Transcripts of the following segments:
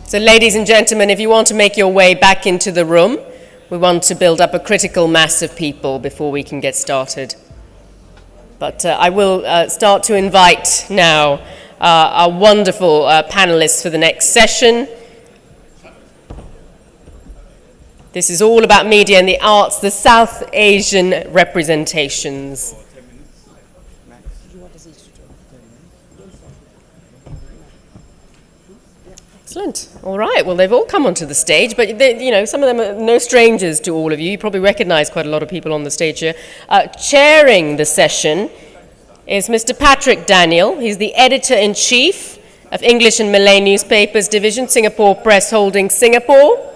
So ladies and gentlemen, if you want to make your way back into the room, we want to build up a critical mass of people before we can get started. But I will start to invite now our wonderful panelists for the next session. This is all about media and the arts, the South Asian representations. Excellent. All right. Well, they've all come onto the stage, but some of them are no strangers to all of you. You probably recognize quite a lot of people on the stage here. Chairing the session is Mr. Patrick Daniel. He's the Editor-in-Chief of English and Malay Newspapers Division, Singapore Press Holdings, Singapore.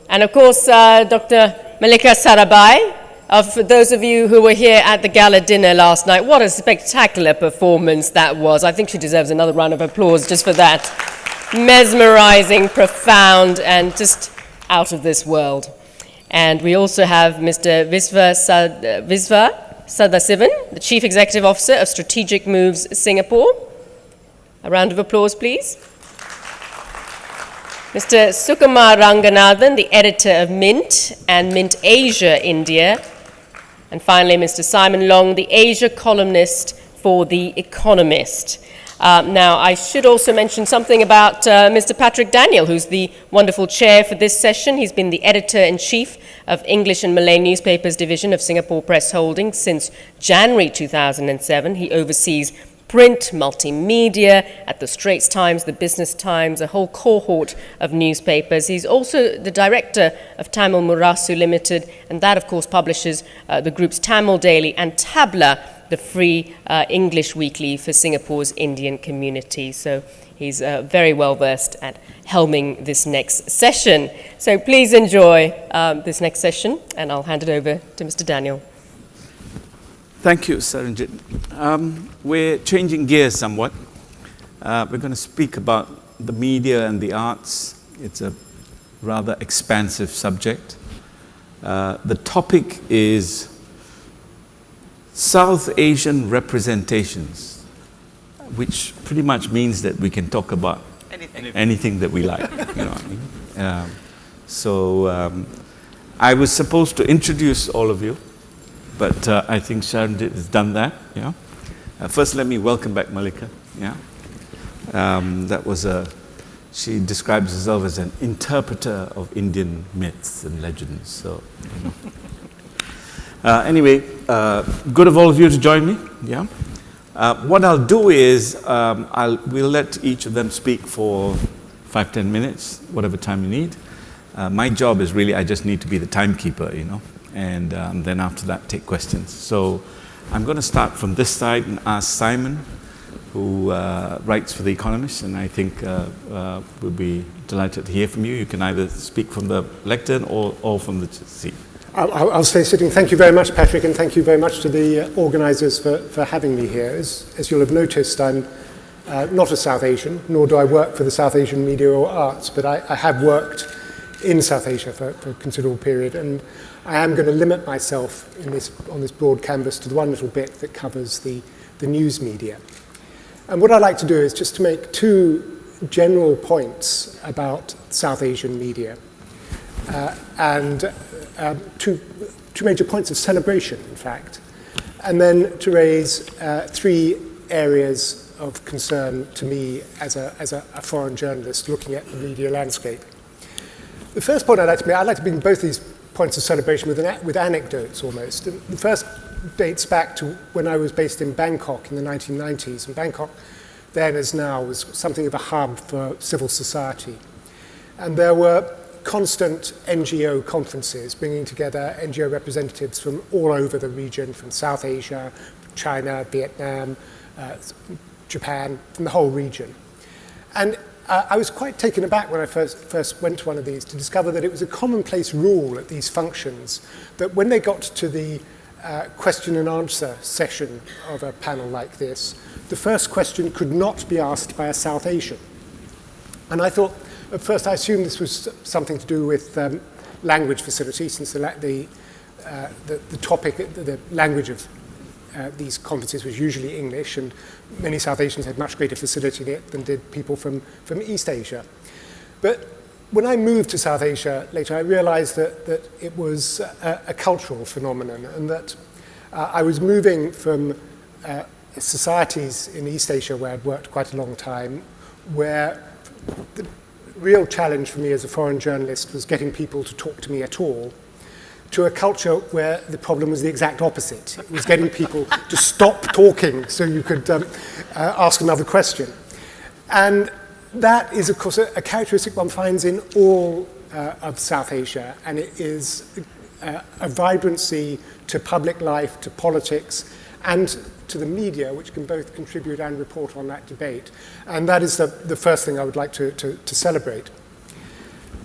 And of course, Dr. Mallika Sarabhai. For those of you who were here at the gala dinner last night, what a spectacular performance that was. I think she deserves another round of applause just for that. Mesmerizing, profound, and just out of this world. And we also have Mr. Viswa Sadasivan, the Chief Executive Officer of Strategic Moves Singapore. A round of applause, please. Mr. Sukumar Ranganathan, the editor of Mint and Mint Asia India. And finally, Mr. Simon Long, the Asia columnist for The Economist. Now, I should also mention something about Mr. Patrick Daniel, who's the wonderful chair for this session. He's been the Editor-in-Chief of English and Malay Newspapers Division of Singapore Press Holdings since January 2007. He oversees print, multimedia, at the Straits Times, the Business Times, a whole cohort of newspapers. He's also the director of Tamil Murasu Limited, and that, of course, publishes the group's Tamil Daily and Tabla, the free English weekly for Singapore's Indian community. So he's very well versed at helming this next session. So please enjoy this next session, and I'll hand it over to Mr. Daniel. Thank you, Saranjit. We're changing gears somewhat. We're going to speak about the media and the arts. It's a rather expansive subject. The topic is South Asian representations, which pretty much means that we can talk about anything that we like. You know what I mean? I was supposed to introduce all of you, but I think Sharon has done that. Yeah. First, let me welcome back Mallika. Yeah. She describes herself as an interpreter of Indian myths and legends. So, you know. Anyway, good of all of you to join me. Yeah. What I'll do is we'll let each of them speak for 5-10 minutes, whatever time you need. My job is really I just need to be the timekeeper, you know, and then after that take questions. So I'm going to start from this side and ask Simon, who writes for The Economist, and I think we'll be delighted to hear from you. You can either speak from the lectern or from the seat. I'll stay sitting. Thank you very much, Patrick, and thank you very much to the organisers for having me here. As you'll have noticed, I'm not a South Asian, nor do I work for the South Asian media or arts, but I have worked in South Asia for a considerable period, and I am going to limit myself on this broad canvas to the one little bit that covers the news media. And what I'd like to do is just to make two general points about South Asian media. And two major points of celebration, in fact, and then to raise three areas of concern to me as a foreign journalist looking at the media landscape. The first point I'd like to begin both these points of celebration with anecdotes almost. The first dates back to when I was based in Bangkok in the 1990s, and Bangkok then as now was something of a hub for civil society. And there were constant NGO conferences bringing together NGO representatives from all over the region, from South Asia, China, Vietnam, Japan, from the whole region. And I was quite taken aback when I first went to one of these to discover that it was a commonplace rule at these functions that when they got to the question and answer session of a panel like this, the first question could not be asked by a South Asian. And I thought, at first, I assumed this was something to do with language facility, since the topic, the language of these conferences was usually English, and many South Asians had much greater facility in it than did people from East Asia. But when I moved to South Asia later, I realized that it was a cultural phenomenon, and that I was moving from societies in East Asia where I'd worked quite a long time, where the real challenge for me as a foreign journalist was getting people to talk to me at all, to a culture where the problem was the exact opposite. It was getting people to stop talking so you could ask another question. And that is, of course, a characteristic one finds in all of South Asia, and it is a vibrancy to public life, to politics, and to the media, which can both contribute and report on that debate. And that is the first thing I would like to celebrate.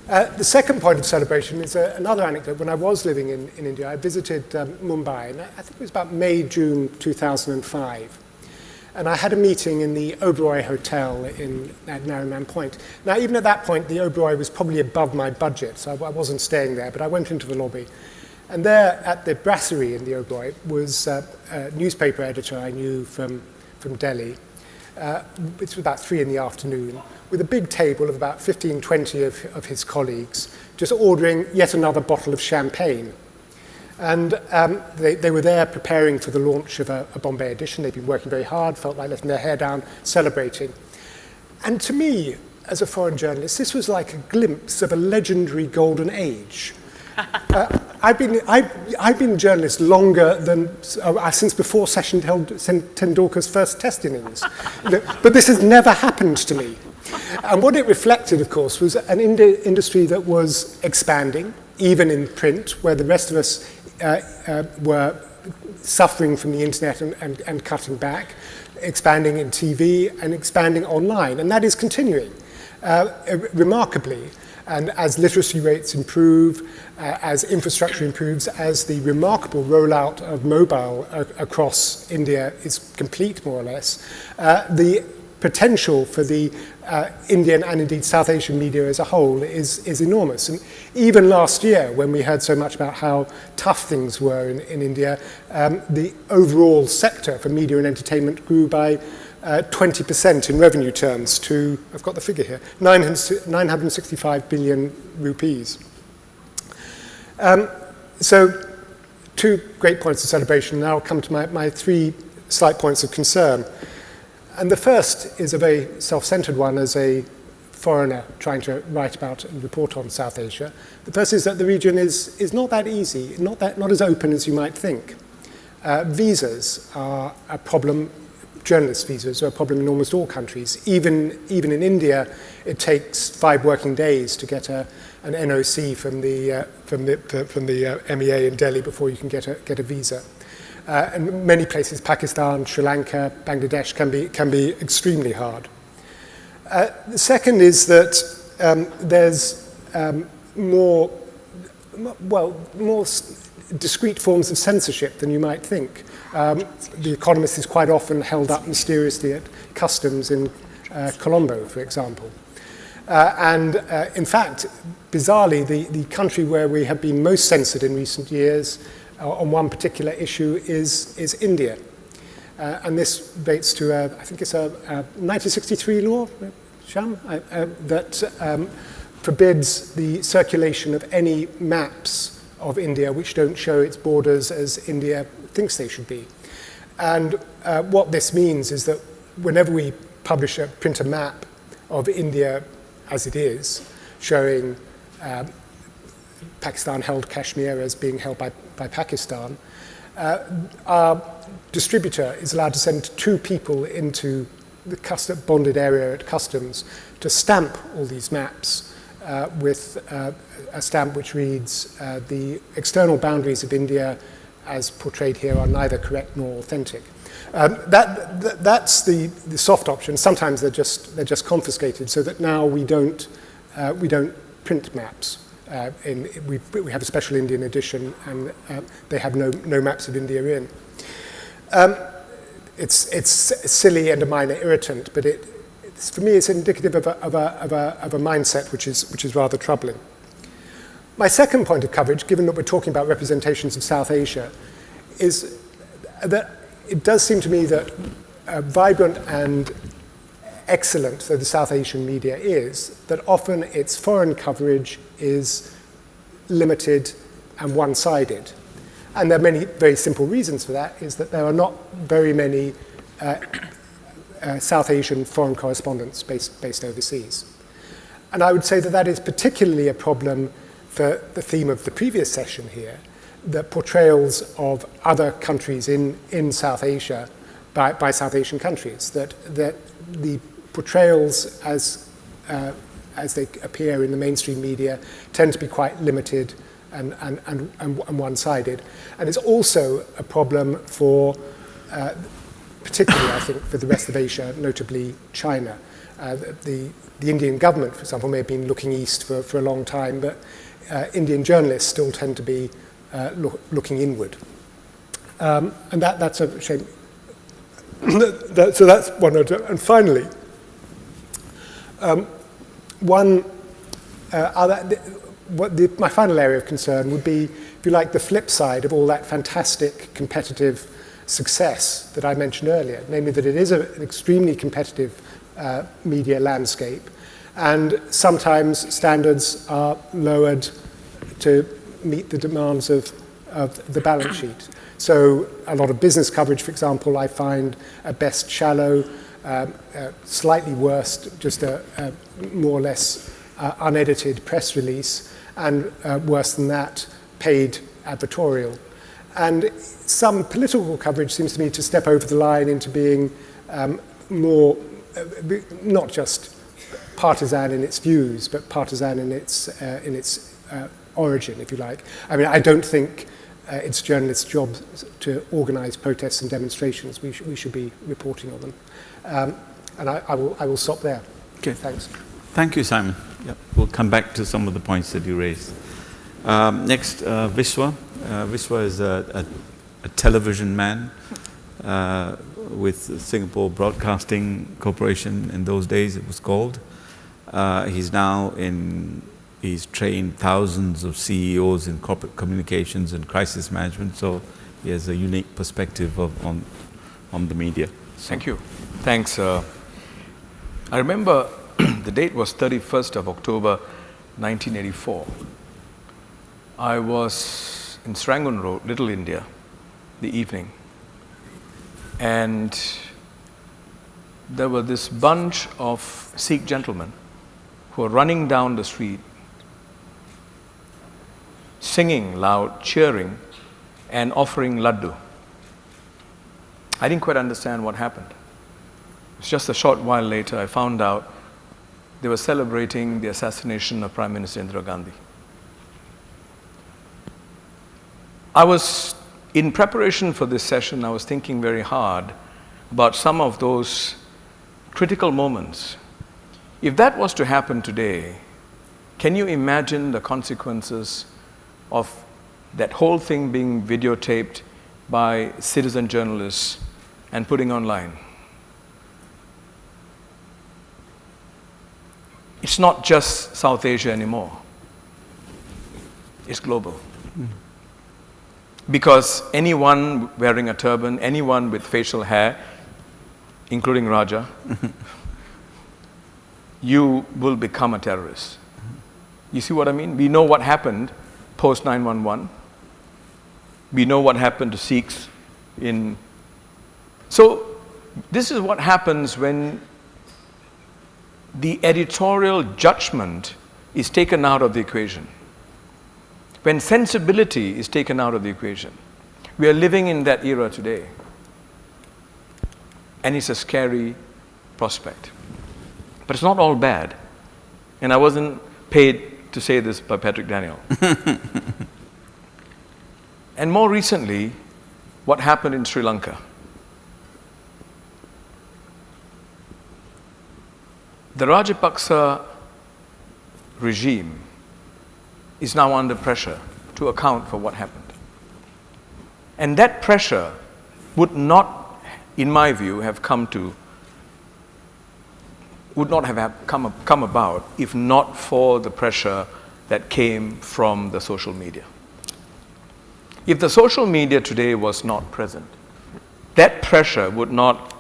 The second point of celebration is another anecdote. When I was living in India, I visited Mumbai, and I think it was about May, June 2005. And I had a meeting in the Oberoi Hotel at Nariman Point. Now, even at that point, the Oberoi was probably above my budget, so I wasn't staying there, but I went into the lobby. And there at the brasserie in the Oberoi was a newspaper editor I knew from Delhi. It was about 3 in the afternoon, with a big table of about 15, 20 of his colleagues, just ordering yet another bottle of champagne. And they were there preparing for the launch of a Bombay edition. They'd been working very hard, felt like letting their hair down, celebrating. And to me, as a foreign journalist, this was like a glimpse of a legendary golden age. I've been a journalist longer than since before Sachin Tendulkar's first Test innings, but this has never happened to me. And what it reflected, of course, was an industry that was expanding, even in print, where the rest of us were suffering from the internet and cutting back, expanding in TV and expanding online, and that is continuing remarkably. And as literacy rates improve, as infrastructure improves, as the remarkable rollout of mobile across India is complete, more or less, the potential for the Indian and indeed South Asian media as a whole is enormous. And even last year, when we heard so much about how tough things were in India, the overall sector for media and entertainment grew by 20% in revenue terms to, I've got the figure here, 965 billion rupees. So 2 great points of celebration. Now I'll come to my 3 slight points of concern. And the first is a very self-centered one as a foreigner trying to write about and report on South Asia. The first is that the region is not that easy, not as open as you might think. Visas are a problem. Journalist visas are a problem in almost all countries. Even in India, it takes 5 working days to get an NOC from the MEA in Delhi before you can get a visa. And many places, Pakistan, Sri Lanka, Bangladesh, can be extremely hard. The second is that there's more discrete forms of censorship than you might think. The Economist is quite often held up mysteriously at customs in Colombo, for example. In fact, bizarrely, the country where we have been most censored in recent years on one particular issue is India. And this relates to, I think it's a 1963 law, Sham, that forbids the circulation of any maps of India which don't show its borders as India thinks they should be. And what this means is that whenever we print a map of India as it is, showing Pakistan held Kashmir as being held by Pakistan, our distributor is allowed to send 2 people into the bonded area at customs to stamp all these maps with a stamp which reads, the external boundaries of India as portrayed here are neither correct nor authentic. That's the soft option. Sometimes they're just confiscated, so that now we don't print maps. We have a special Indian edition, and they have no maps of India in. It's silly and a minor irritant, but for me it's indicative of a mindset which is rather troubling. My second point of coverage, given that we're talking about representations of South Asia, is that it does seem to me that vibrant and excellent though the South Asian media is, that often its foreign coverage is limited and one-sided. And there are many very simple reasons for that, is that there are not very many South Asian foreign correspondents based overseas. And I would say that that is particularly a problem for the theme of the previous session here, the portrayals of other countries in South Asia by South Asian countries, that the portrayals as they appear in the mainstream media tend to be quite limited and one-sided. And it's also a problem for, particularly I think, for the rest of Asia, notably China. The Indian government, for example, may have been looking east for a long time, but Indian journalists still tend to be looking inward. And that's a shame. So that's one. And finally, my final area of concern would be, if you like, the flip side of all that fantastic competitive success that I mentioned earlier, namely that it is an extremely competitive media landscape, and sometimes standards are lowered to meet the demands of the balance sheet. So a lot of business coverage, for example, I find at best shallow, slightly worse, just a more or less unedited press release, and worse than that, paid advertorial. And some political coverage seems to me to step over the line into being more, not just partisan in its views, but partisan in its origin, if you like. I mean, I don't think it's journalists' job to organise protests and demonstrations. We should be reporting on them. And I will stop there. Okay. Thanks. Thank you, Simon. Yep. We'll come back to some of the points that you raised. Next, Viswa. Viswa is a television man with Singapore Broadcasting Corporation. In those days, it was called. He's trained thousands of CEOs in corporate communications and crisis management, so he has a unique perspective on the media. So. Thank you. Thanks. I remember the date was 31st of October, 1984. I was in Serangoon Road, Little India, the evening. And there were this bunch of Sikh gentlemen who were running down the street, singing loud, cheering, and offering laddu. I didn't quite understand what happened. It's just a short while later I found out they were celebrating the assassination of Prime Minister Indira Gandhi. In preparation for this session, I was thinking very hard about some of those critical moments. If that was to happen today, can you imagine the consequences of that whole thing being videotaped by citizen journalists and putting online? It's not just South Asia anymore. It's global. Because anyone wearing a turban, anyone with facial hair, including Raja, you will become a terrorist. You see what I mean? We know what happened post 9/11. We know what happened to Sikhs So this is what happens when the editorial judgment is taken out of the equation. When sensibility is taken out of the equation. We are living in that era today. And it's a scary prospect. But it's not all bad. And I wasn't paid to say this by Patrick Daniel. And more recently, what happened in Sri Lanka. The Rajapaksa regime is now under pressure to account for what happened. And that pressure would not, in my view, would not have come about if not for the pressure that came from the social media. If the social media today was not present, that pressure would not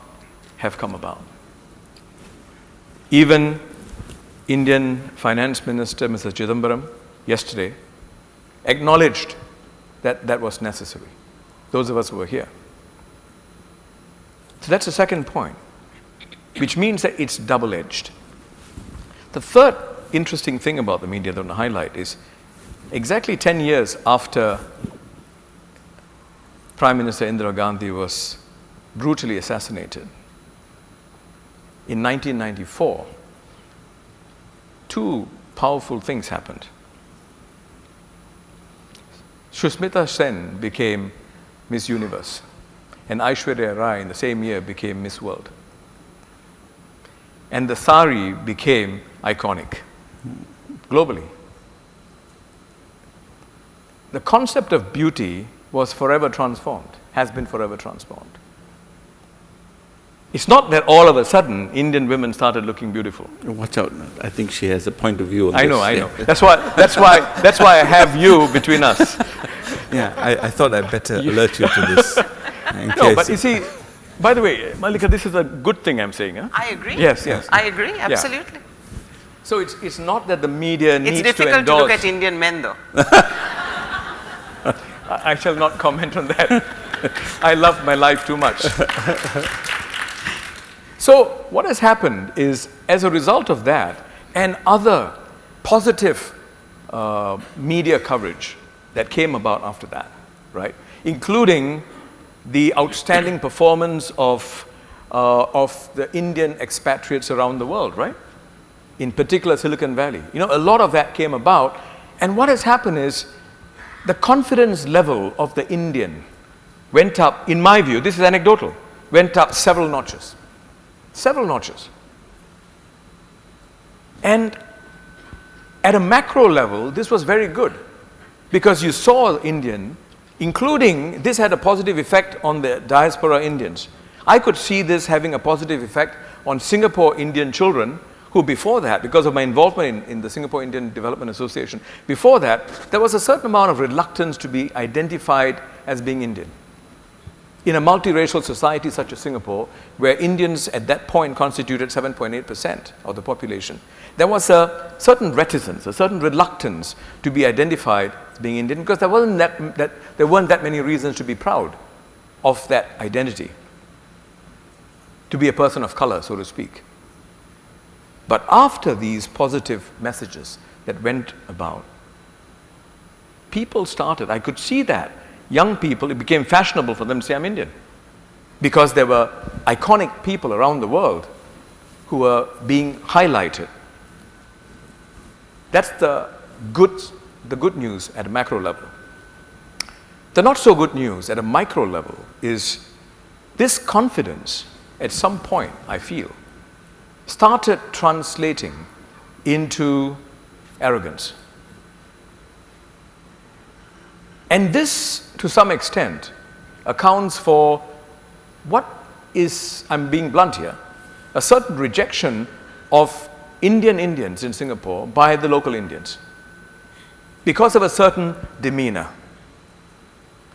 have come about. Even Indian Finance Minister, Mr. Chidambaram, yesterday, acknowledged that that was necessary, those of us who were here. So that's the second point, which means that it's double-edged. The third interesting thing about the media that I want to highlight is exactly 10 years after Prime Minister Indira Gandhi was brutally assassinated, in 1994, two powerful things happened. Susmita Sen became Miss Universe, and Aishwarya Rai in the same year became Miss World. And the sari became iconic globally. The concept of beauty was forever transformed, has been forever transformed. It's not that all of a sudden Indian women started looking beautiful. Watch out, I think she has a point of view on I this. know. That's why I have you between us. Yeah, I thought I'd better alert you to this. No, but you see, by the way, Mallika, this is a good thing I'm saying. Huh? I agree. Yes. I agree, absolutely. So it's not that the media needs to endorse. It's difficult to look at Indian men, though. I shall not comment on that. I love my life too much. So what has happened is, as a result of that and other positive media coverage that came about after that, right, including the outstanding performance of the Indian expatriates around the world, right? In particular, Silicon Valley. You know, a lot of that came about, and what has happened is the confidence level of the Indian went up, in my view, this is anecdotal, went up several notches. Several notches. And at a macro level, this was very good, because you saw Indian, including, this had a positive effect on the diaspora Indians. I could see this having a positive effect on Singapore Indian children who before that, because of my involvement in the Singapore Indian Development Association, before that, there was a certain amount of reluctance to be identified as being Indian. In a multiracial society such as Singapore, where Indians at that point constituted 7.8% of the population, there was a certain reticence, a certain reluctance to be identified as being Indian, because there weren't that many reasons to be proud of that identity, to be a person of color, so to speak. But after these positive messages that went about, people started, I could see that, young people, it became fashionable for them to say, I'm Indian. Because there were iconic people around the world who were being highlighted. That's the good news at a macro level. The not so good news at a micro level is this confidence, at some point, I feel, started translating into arrogance. And this, to some extent, accounts for what is, I'm being blunt here, a certain rejection of Indians in Singapore by the local Indians because of a certain demeanor.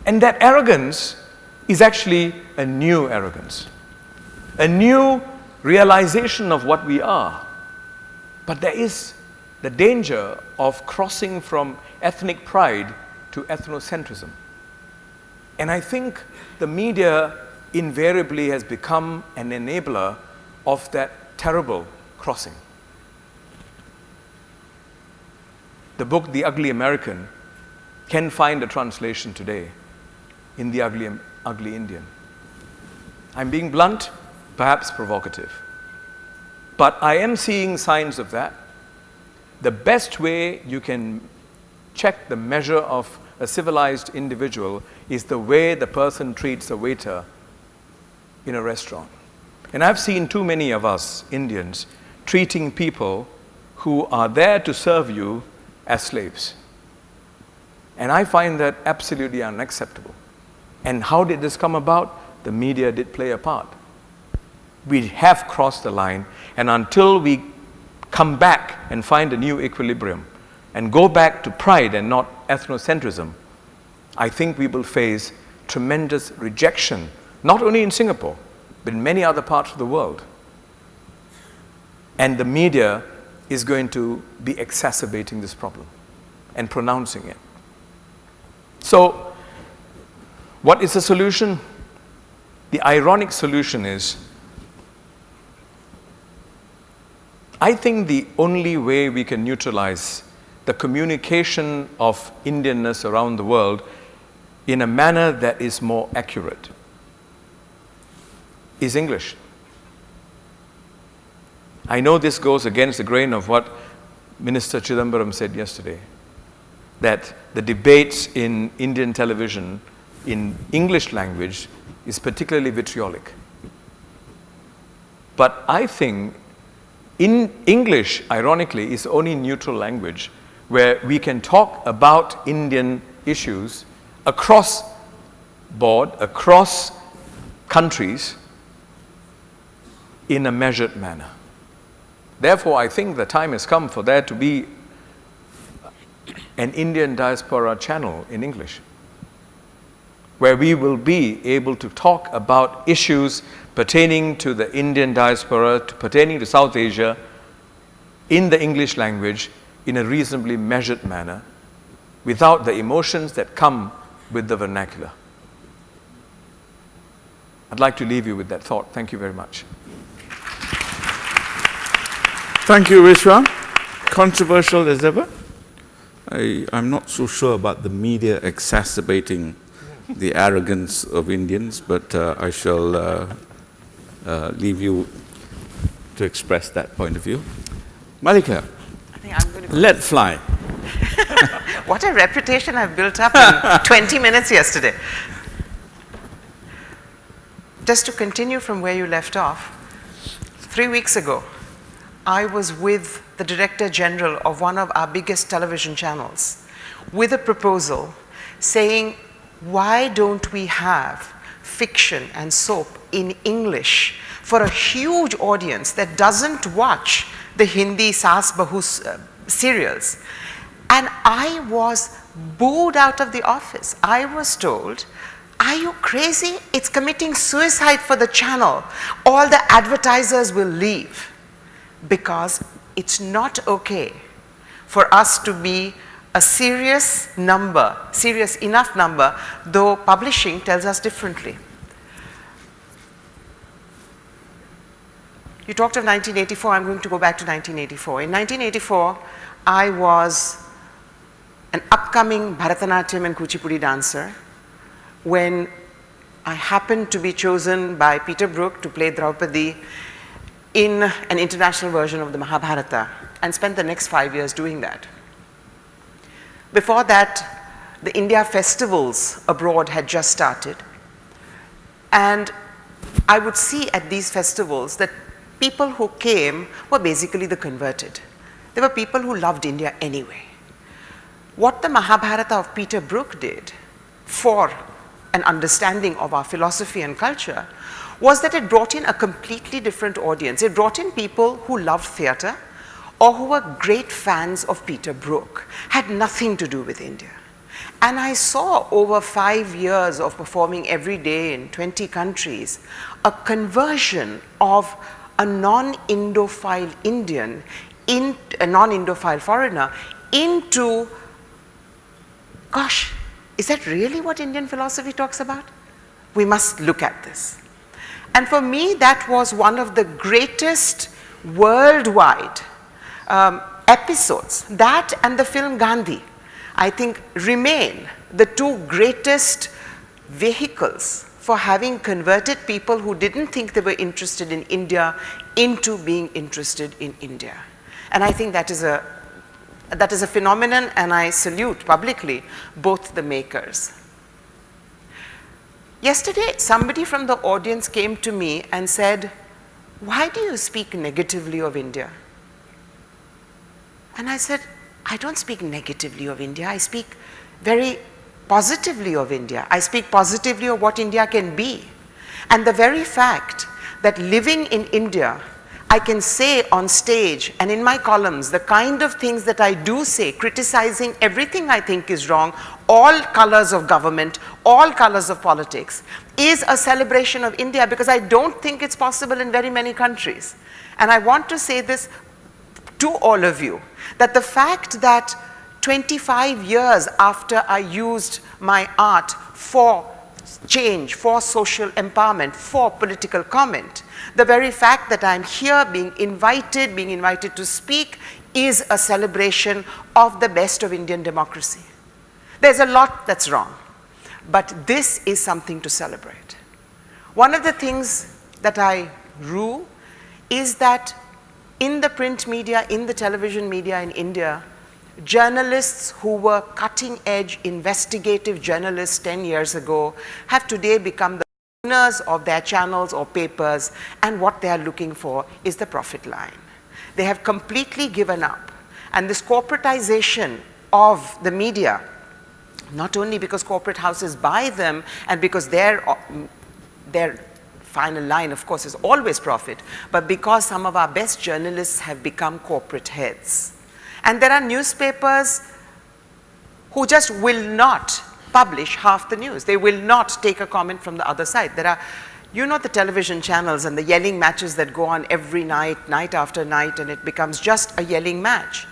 And that arrogance is actually a new arrogance, a new realization of what we are. But there is the danger of crossing from ethnic pride to ethnocentrism. And I think the media invariably has become an enabler of that terrible crossing. The book, The Ugly American, can find a translation today in The Ugly Indian. I'm being blunt, perhaps provocative. But I am seeing signs of that. The best way you can check the measure of a civilized individual is the way the person treats a waiter in a restaurant. And I've seen too many of us Indians treating people who are there to serve you as slaves. And I find that absolutely unacceptable. And how did this come about? The media did play a part. We have crossed the line, and until we come back and find a new equilibrium and go back to pride and not ethnocentrism, I think we will face tremendous rejection, not only in Singapore, but in many other parts of the world. And the media is going to be exacerbating this problem and pronouncing it. So, what is the solution? The ironic solution is, I think the only way we can neutralize the communication of Indianness around the world in a manner that is more accurate is English. I know this goes against the grain of what Minister Chidambaram said yesterday, that the debates in Indian television in English language is particularly vitriolic. But I think in English, ironically, is the only neutral language where we can talk about Indian issues across board, across countries, in a measured manner. Therefore, I think the time has come for there to be an Indian diaspora channel in English, where we will be able to talk about issues pertaining to the Indian diaspora, pertaining to South Asia, in the English language, in a reasonably measured manner, without the emotions that come with the vernacular. I'd like to leave you with that thought. Thank you very much. Thank you, Viswa. Controversial as ever. I'm not so sure about the media exacerbating the arrogance of Indians, but I shall leave you to express that point of view. Mallika, I think I'm going to let fly. What a reputation I've built up in 20 minutes yesterday. Just to continue from where you left off, 3 weeks ago, I was with the Director General of one of our biggest television channels with a proposal saying, why don't we have fiction and soap in English for a huge audience that doesn't watch the Hindi Saas Bahu serials? And I was booed out of the office. I was told, are you crazy? It's committing suicide for the channel. All the advertisers will leave. Because it's not okay for us to be a serious enough number, though publishing tells us differently. You talked of 1984, I'm going to go back to 1984. In 1984, I was an upcoming Bharatanatyam and Kuchipudi dancer when I happened to be chosen by Peter Brook to play Draupadi in an international version of the Mahabharata, and spent the next 5 years doing that. Before that, the India festivals abroad had just started, and I would see at these festivals that people who came were basically the converted. They were people who loved India anyway. What the Mahabharata of Peter Brook did for an understanding of our philosophy and culture was that it brought in a completely different audience. It brought in people who loved theatre or who were great fans of Peter Brook, had nothing to do with India. And I saw over 5 years of performing every day in 20 countries, a conversion of a non-Indophile Indian, a non-Indophile foreigner, into, gosh, is that really what Indian philosophy talks about? We must look at this. And for me, that was one of the greatest worldwide episodes. That and the film Gandhi, I think, remain the two greatest vehicles for having converted people who didn't think they were interested in India into being interested in India. And I think that is a phenomenon, and I salute publicly both the makers. Yesterday, somebody from the audience came to me and said, why do you speak negatively of India? And I said, I don't speak negatively of India. I speak very positively of India. I speak positively of what India can be. And the very fact that living in India, I can say on stage and in my columns the kind of things that I do say, criticizing everything I think is wrong, all colors of government, all colors of politics, is a celebration of India, because I don't think it's possible in very many countries. And I want to say this to all of you, that the fact that 25 years after I used my art for change, for social empowerment, for political comment, the very fact that I'm here being invited to speak, is a celebration of the best of Indian democracy. There's a lot that's wrong, but this is something to celebrate. One of the things that I rue is that in the print media, in the television media in India, journalists who were cutting-edge investigative journalists 10 years ago have today become the owners of their channels or papers, and what they are looking for is the profit line. They have completely given up. And this corporatization of the media, not only because corporate houses buy them and because their final line, of course, is always profit, but because some of our best journalists have become corporate heads. And there are newspapers who just will not publish half the news. They will not take a comment from the other side. There are, you know, the television channels and the yelling matches that go on every night, night after night, and it becomes just a yelling match.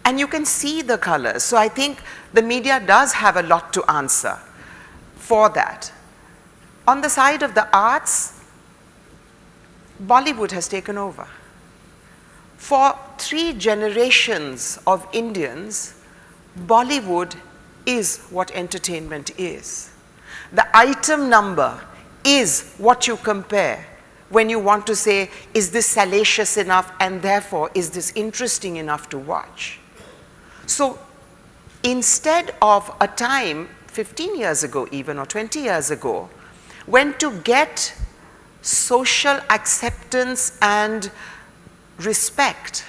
And you can see the colors. So I think the media does have a lot to answer for that. On the side of the arts, Bollywood has taken over. For 3 generations of Indians, Bollywood is what entertainment is. The item number is what you compare when you want to say, is this salacious enough, and therefore is this interesting enough to watch? So instead of a time 15 years ago even, or 20 years ago, when to get social acceptance and respect,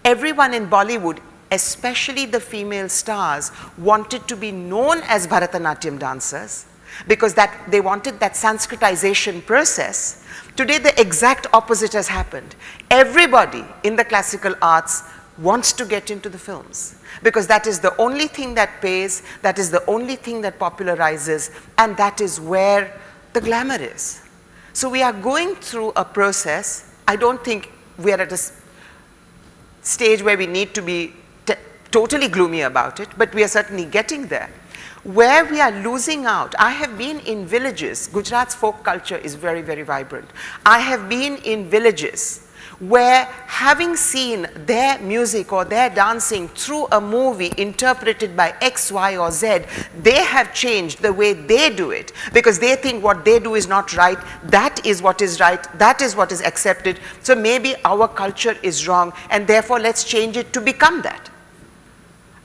everyone in Bollywood, especially the female stars, wanted to be known as Bharatanatyam dancers because they wanted that Sanskritization process. Today the exact opposite has happened. Everybody in the classical arts wants to get into the films because that is the only thing that pays, that is the only thing that popularizes, and that is where the glamour is. So we are going through a process. I don't think we are at a stage where we need to be totally gloomy about it, but we are certainly getting there. Where we are losing out, I have been in villages. Gujarat's folk culture is very, very vibrant. I have been in villages where, having seen their music or their dancing through a movie interpreted by X, Y, or Z, they have changed the way they do it because they think what they do is not right, that is what is right, that is what is accepted. So maybe our culture is wrong, and therefore let's change it to become that.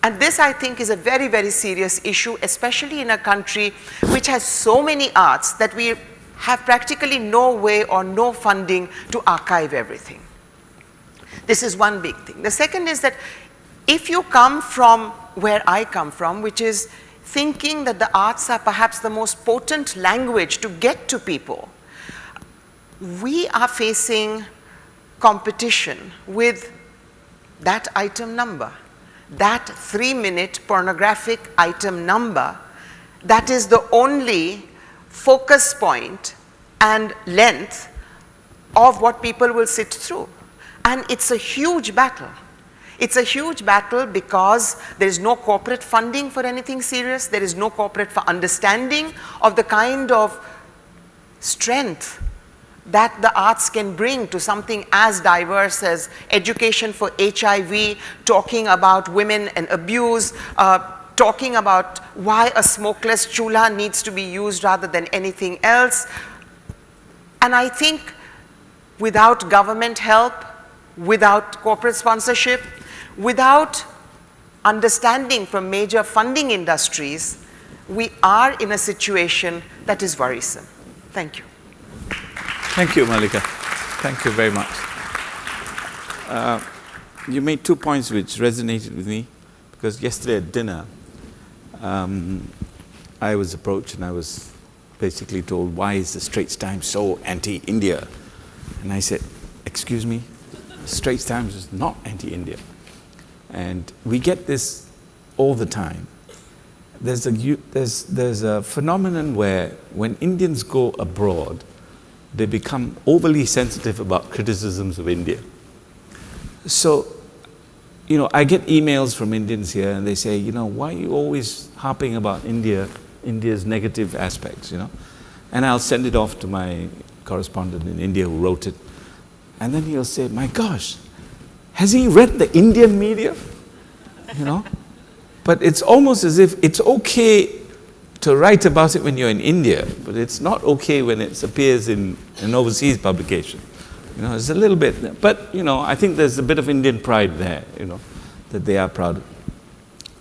And this, I think, is a very, very serious issue, especially in a country which has so many arts that we have practically no way or no funding to archive everything. This is one big thing. The second is that if you come from where I come from, which is thinking that the arts are perhaps the most potent language to get to people, we are facing competition with that item number, that 3-minute pornographic item number. That is the only focus point and length of what people will sit through. And it's a huge battle. It's a huge battle because there is no corporate funding for anything serious. There is no corporate understanding of the kind of strength that the arts can bring to something as diverse as education for HIV, talking about women and abuse, talking about why a smokeless chulha needs to be used rather than anything else. And I think without government help, without corporate sponsorship, without understanding from major funding industries, we are in a situation that is worrisome. Thank you. Thank you, Mallika. Thank you very much. You made 2 points which resonated with me, because yesterday at dinner, I was approached and I was basically told, why is the Straits Times so anti-India? And I said, excuse me, Straits Times is not anti-India. And we get this all the time. There's a phenomenon where when Indians go abroad, they become overly sensitive about criticisms of India. So, you know, I get emails from Indians here and they say, you know, why are you always harping about India's negative aspects, you know? And I'll send it off to my correspondent in India who wrote it. And then he'll say, my gosh, has he read the Indian media? You know? But it's almost as if it's okay to write about it when you're in India, but it's not okay when it appears in an overseas publication. You know, it's a little bit, but you know, I think there's a bit of Indian pride there, you know, that they are proud of.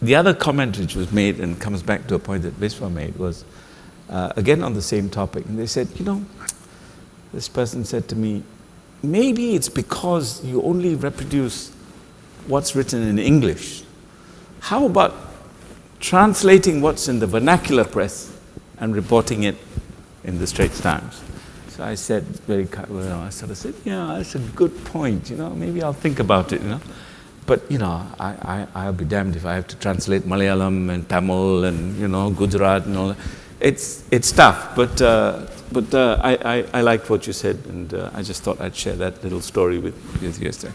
The other comment which was made and comes back to a point that Viswa made was, again on the same topic, and they said, you know, this person said to me, maybe it's because you only reproduce what's written in English. How about translating what's in the vernacular press and reporting it in the Straits Times? So I said, I sort of said, yeah, that's a good point, you know, maybe I'll think about it, you know. But, you know, I'll be damned if I have to translate Malayalam and Tamil and, you know, Gujarat and all that. It's tough, but I liked what you said, and I just thought I'd share that little story with you yesterday.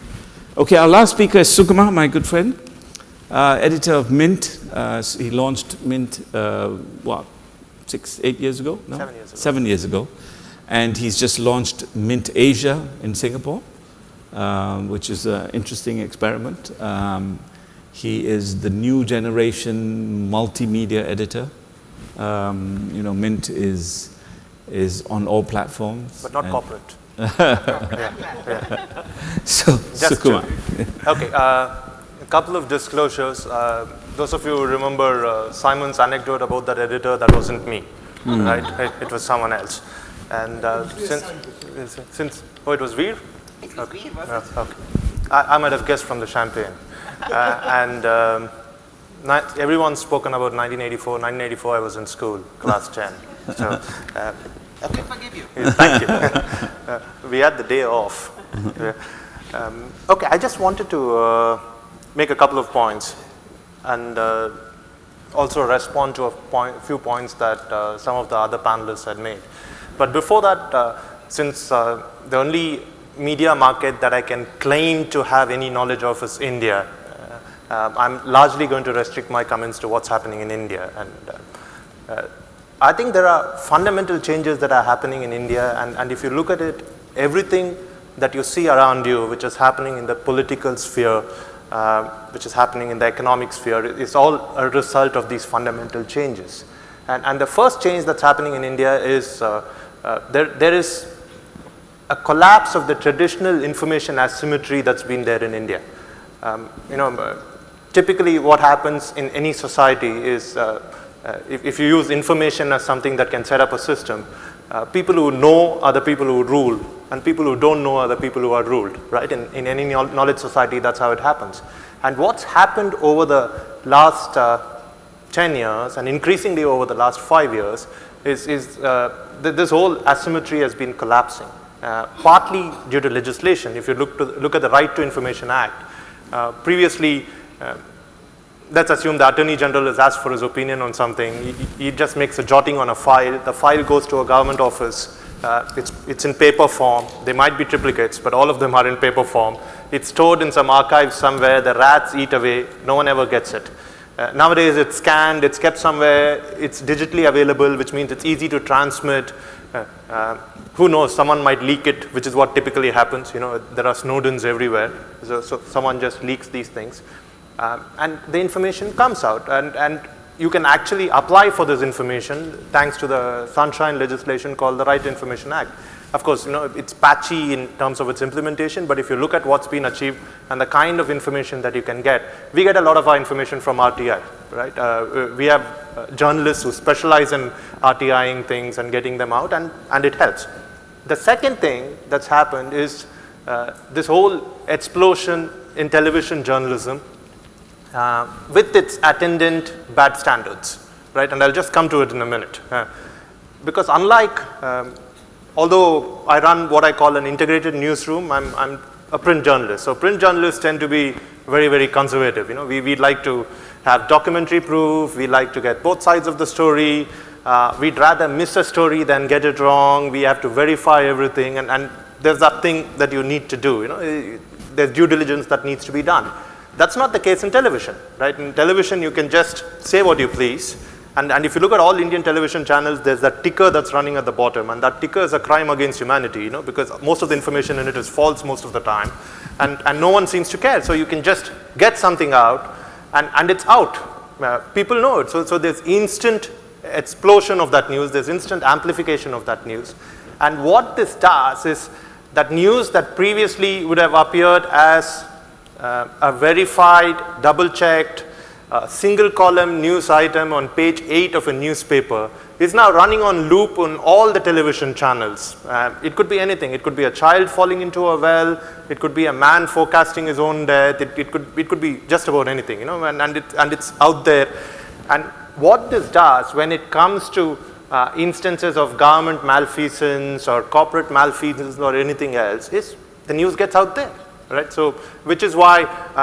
Okay, our last speaker is Sukumar, my good friend, editor of Mint. He launched Mint, 8 years ago? No? 7 years ago. 7 years ago. And he's just launched Mint Asia in Singapore, which is an interesting experiment. He is the new generation multimedia editor. You know, Mint is on all platforms. But not corporate. So, Sukumar. Okay, a couple of disclosures. Those of you who remember Simon's anecdote about that editor, that wasn't me, right? It was someone else. And since it was Veer? Okay. Okay. I might have guessed from the champagne. Everyone's spoken about 1984. 1984, I was in school, class 10. So, okay. I forgive you. Yeah, thank you. We had the day off. Okay, I just wanted to make a couple of points and also respond to a few points that some of the other panelists had made. But before that, since the only media market that I can claim to have any knowledge of is India, I'm largely going to restrict my comments to what's happening in India. And I think there are fundamental changes that are happening in India, and if you look at it, everything that you see around you, which is happening in the political sphere, which is happening in the economic sphere, is all a result of these fundamental changes. And the first change that's happening in India is there is a collapse of the traditional information asymmetry that's been there in India. You know, typically what happens in any society is if you use information as something that can set up a system, people who know are the people who rule, and people who don't know are the people who are ruled, right? In any knowledge society, that's how it happens. And what's happened over the last 10 years, and increasingly over the last 5 years, is this whole asymmetry has been collapsing, partly due to legislation. If you look at the Right to Information Act, previously, let's assume the Attorney General is asked for his opinion on something. He just makes a jotting on a file. The file goes to a government office. It's in paper form. They might be triplicates, but all of them are in paper form. It's stored in some archive somewhere. The rats eat away. No one ever gets it. Nowadays, it's scanned. It's kept somewhere. It's digitally available, which means it's easy to transmit. Who knows? Someone might leak it, which is what typically happens. You know, there are Snowdens everywhere. So someone just leaks these things. And the information comes out, and you can actually apply for this information thanks to the sunshine legislation called the Right to Information Act. Of course, you know, it's patchy in terms of its implementation, but if you look at what's been achieved and the kind of information that you can get, we get a lot of our information from RTI, right? We have journalists who specialize in RTIing things and getting them out, and it helps. The second thing that's happened is this whole explosion in television journalism with its attendant bad standards, right? And I'll just come to it in a minute. Because unlike although I run what I call an integrated newsroom, I'm a print journalist. So print journalists tend to be very, very conservative. You know, we'd like to have documentary proof. We like to get both sides of the story. We'd rather miss a story than get it wrong. We have to verify everything, and there's that thing that you need to do. You know, there's due diligence that needs to be done. That's not the case in television, right? In television, you can just say what you please. And if you look at all Indian television channels, there's that ticker that's running at the bottom, and that ticker is a crime against humanity, you know, because most of the information in it is false most of the time, and no one seems to care. So you can just get something out, and it's out. People know it. So there's instant explosion of that news. There's instant amplification of that news. And what this does is that news that previously would have appeared as a verified, double-checked, single column news item on page 8 of a newspaper is now running on loop on all the television channels. It could be anything. It could be a child falling into a well. It could be a man forecasting his own death. It could be just about anything, you know, and it's out there. And what this does when it comes to instances of government malfeasance or corporate malfeasance or anything else is the news gets out there. Right? So, which is why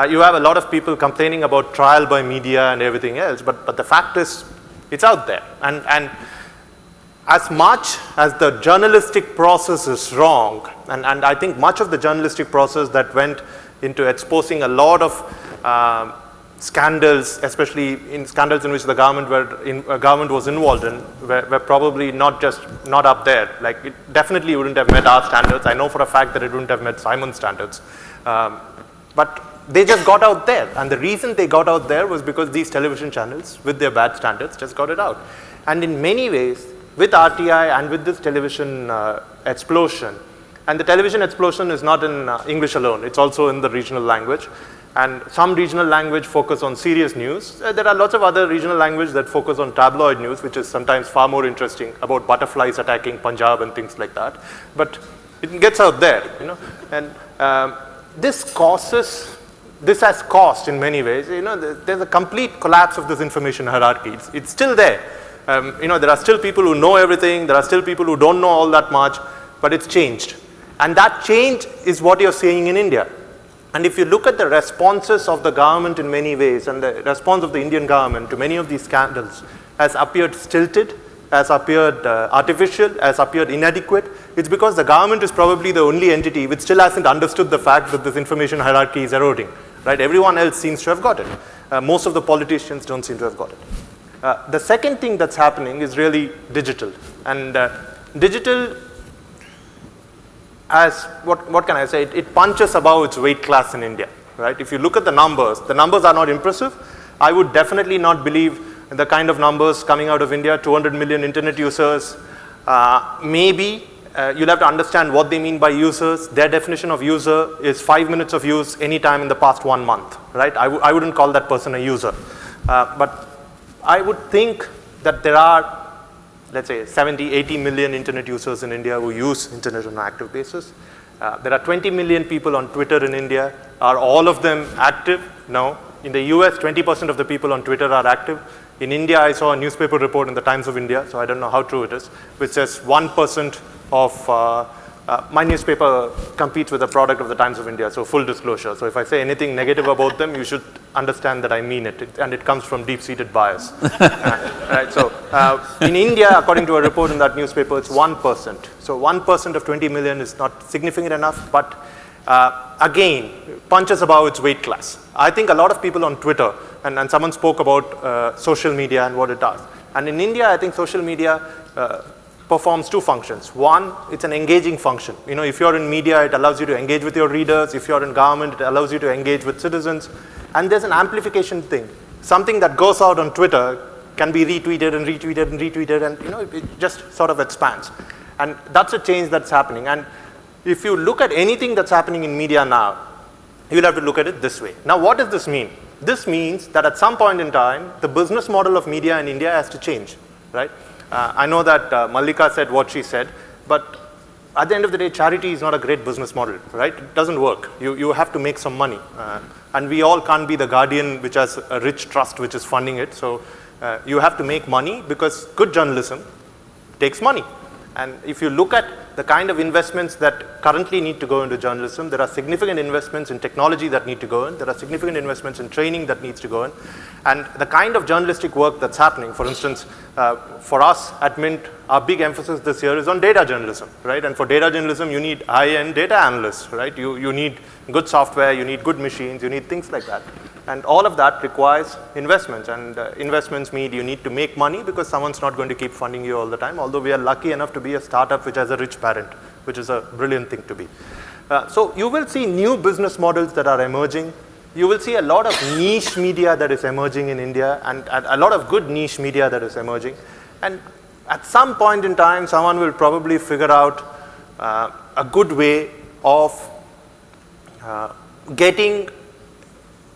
you have a lot of people complaining about trial by media and everything else, but the fact is, it's out there. And as much as the journalistic process is wrong, and I think much of the journalistic process that went into exposing a lot of scandals, especially in scandals in which the government was involved in, were probably not up there. Like, it definitely wouldn't have met our standards. I know for a fact that it wouldn't have met Simon's standards. But they just got out there, and the reason they got out there was because these television channels, with their bad standards, just got it out. And in many ways, with RTI and with this television explosion, and the television explosion is not in English alone, it's also in the regional language. And some regional language focus on serious news. There are lots of other regional language that focus on tabloid news, which is sometimes far more interesting, about butterflies attacking Punjab and things like that. But it gets out there, you know. And this has caused in many ways, you know, there's a complete collapse of this information hierarchy. It's still there. You know, there are still people who know everything. There are still people who don't know all that much, but it's changed. And that change is what you're seeing in India. And if you look at the responses of the government in many ways, and the response of the Indian government to many of these scandals has appeared stilted, has appeared artificial, has appeared inadequate, it's because the government is probably the only entity which still hasn't understood the fact that this information hierarchy is eroding. Right? Everyone else seems to have got it. Most of the politicians don't seem to have got it. The second thing that's happening is really digital. And digital, as what can I say? It punches above its weight class in India, right? If you look at the numbers are not impressive. I would definitely not believe the kind of numbers coming out of India, 200 million internet users. Maybe you'll have to understand what they mean by users. Their definition of user is 5 minutes of use anytime in the past 1 month, right? I wouldn't call that person a user. But I would think that there are, let's say, 70, 80 million internet users in India who use internet on an active basis. There are 20 million people on Twitter in India. Are all of them active? No. In the US, 20% of the people on Twitter are active. In India, I saw a newspaper report in the Times of India, so I don't know how true it is, which says 1% of my newspaper competes with the product of the Times of India, so full disclosure. So if I say anything negative about them, you should understand that I mean it, and it comes from deep-seated bias. Right? So in India, according to a report in that newspaper, it's 1%. So 1% of 20 million is not significant enough, but again, punches above its weight class. I think a lot of people on Twitter, and someone spoke about social media and what it does. And in India, I think social media performs two functions. One, it's an engaging function. You know, if you're in media, it allows you to engage with your readers. If you're in government, it allows you to engage with citizens. And there's an amplification thing. Something that goes out on Twitter can be retweeted and retweeted and retweeted, and you know, it just sort of expands. And that's a change that's happening. And if you look at anything that's happening in media now, you'll have to look at it this way. Now, what does this mean? This means that at some point in time, the business model of media in India has to change, right? I know that Mallika said what she said, but at the end of the day, charity is not a great business model, right? It doesn't work. You have to make some money. And we all can't be the guardian which has a rich trust which is funding it. So you have to make money because good journalism takes money. And if you look at the kind of investments that currently need to go into journalism. There are significant investments in technology that need to go in. There are significant investments in training that needs to go in. And the kind of journalistic work that's happening, for instance, for us at Mint, our big emphasis this year is on data journalism, right? And for data journalism, you need high-end data analysts, right? You need good software, you need good machines, you need things like that. And all of that requires investments, and investments mean you need to make money because someone's not going to keep funding you all the time, although we are lucky enough to be a startup which has a rich parent, which is a brilliant thing to be. So you will see new business models that are emerging. You will see a lot of niche media that is emerging in India, and a lot of good niche media that is emerging. And at some point in time, someone will probably figure out a good way of getting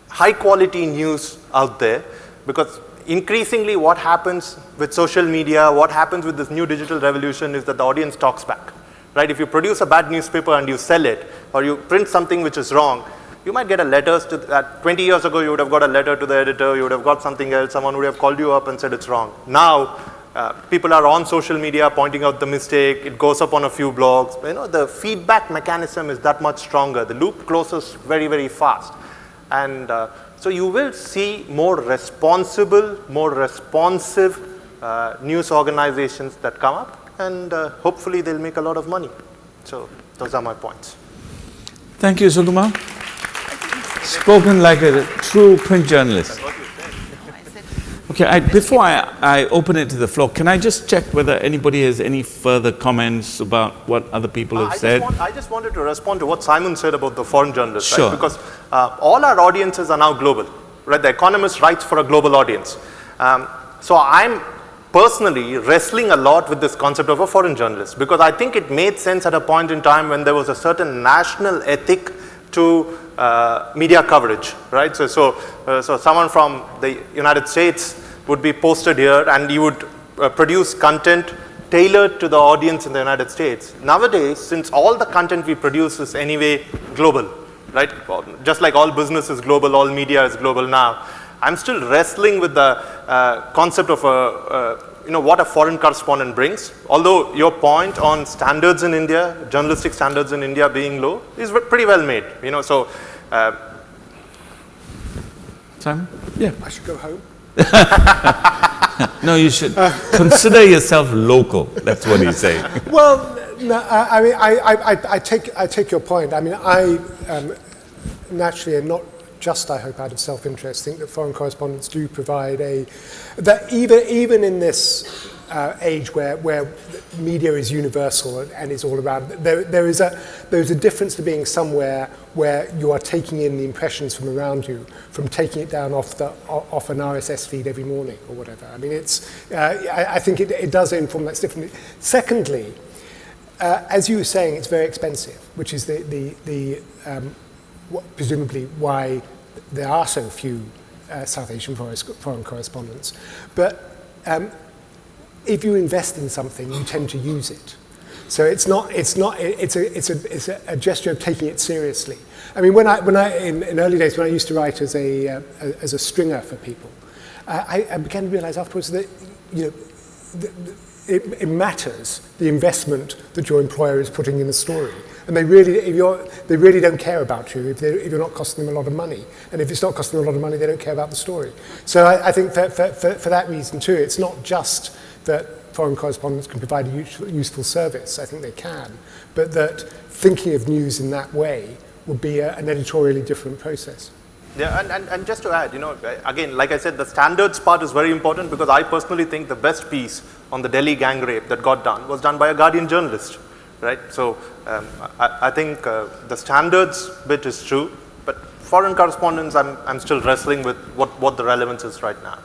high quality news out there, because increasingly what happens with social media, what happens with this new digital revolution is that the audience talks back, right? If you produce a bad newspaper and you sell it, or you print something which is wrong, you might get a letter to that. 20 years ago, you would have got a letter to the editor, you would have got something else, someone would have called you up and said it's wrong. Now, people are on social media pointing out the mistake, it goes up on a few blogs. You know, the feedback mechanism is that much stronger. The loop closes very, very fast. And so you will see more responsible, more responsive news organizations that come up, and hopefully they'll make a lot of money. So those are my points. Thank you, Sukumar. Spoken like a true print journalist. Okay, before I open it to the floor, can I just check whether anybody has any further comments about what other people have said? I just wanted to respond to what Simon said about the foreign journalists, sure. Right? Because all our audiences are now global, right? The Economist writes for a global audience. So I'm personally wrestling a lot with this concept of a foreign journalist, because I think it made sense at a point in time when there was a certain national ethic to media coverage, right? So someone from the United States would be posted here, and you would produce content tailored to the audience in the United States. Nowadays, since all the content we produce is anyway global, right? Just like all business is global, all media is global now. I'm still wrestling with the concept of what a foreign correspondent brings. Although your point on standards in India, journalistic standards in India being low, is pretty well made. So. Simon? Yeah. I should go home. No, you should consider yourself local. That's what he's saying. Well, no, I mean, I take your point. I mean, I naturally am not just, I hope, out of self-interest, think that foreign correspondents do provide that even in this age where media is universal and is all around, there is a difference to being somewhere where you are taking in the impressions from around you, from taking it down off an RSS feed every morning or whatever. I mean, I think it does inform that differently. Secondly, as you were saying, it's very expensive, which is presumably why there are so few South Asian foreign correspondents. But if you invest in something, you tend to use it. So it's a gesture of taking it seriously. I mean, when I in early days when I used to write as a stringer for people, I began to realize afterwards that it matters the investment that your employer is putting in the story. And they really don't care about you if you're not costing them a lot of money. And if it's not costing them a lot of money, they don't care about the story. So I think for that reason too, it's not just that foreign correspondents can provide a useful service. I think they can. But that thinking of news in that way would be an editorially different process. Yeah, and just to add, again, like I said, the standards part is very important, because I personally think the best piece on the Delhi gang rape that got done was done by a Guardian journalist, right? So I think the standards bit is true, but foreign correspondence, I'm still wrestling with what the relevance is right now.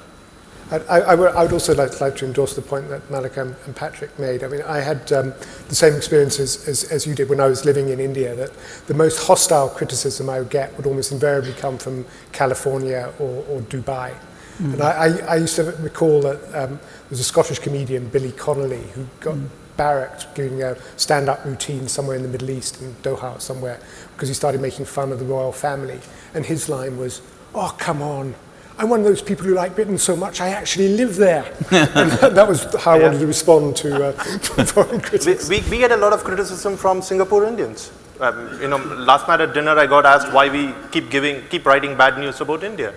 I would also like to endorse the point that Mallika and Patrick made. I mean, I had the same experience as you did when I was living in India, that the most hostile criticism I would get would almost invariably come from California or Dubai. Mm. And I used to recall that there was a Scottish comedian, Billy Connolly, who got barracked doing a stand-up routine somewhere in the Middle East, in Doha or somewhere, because he started making fun of the royal family. And his line was, "Oh, come on. I'm one of those people who like Britain so much I actually live there. And that was how I wanted to respond to foreign critics. We get a lot of criticism from Singapore Indians. Last night at dinner I got asked why we keep writing bad news about India.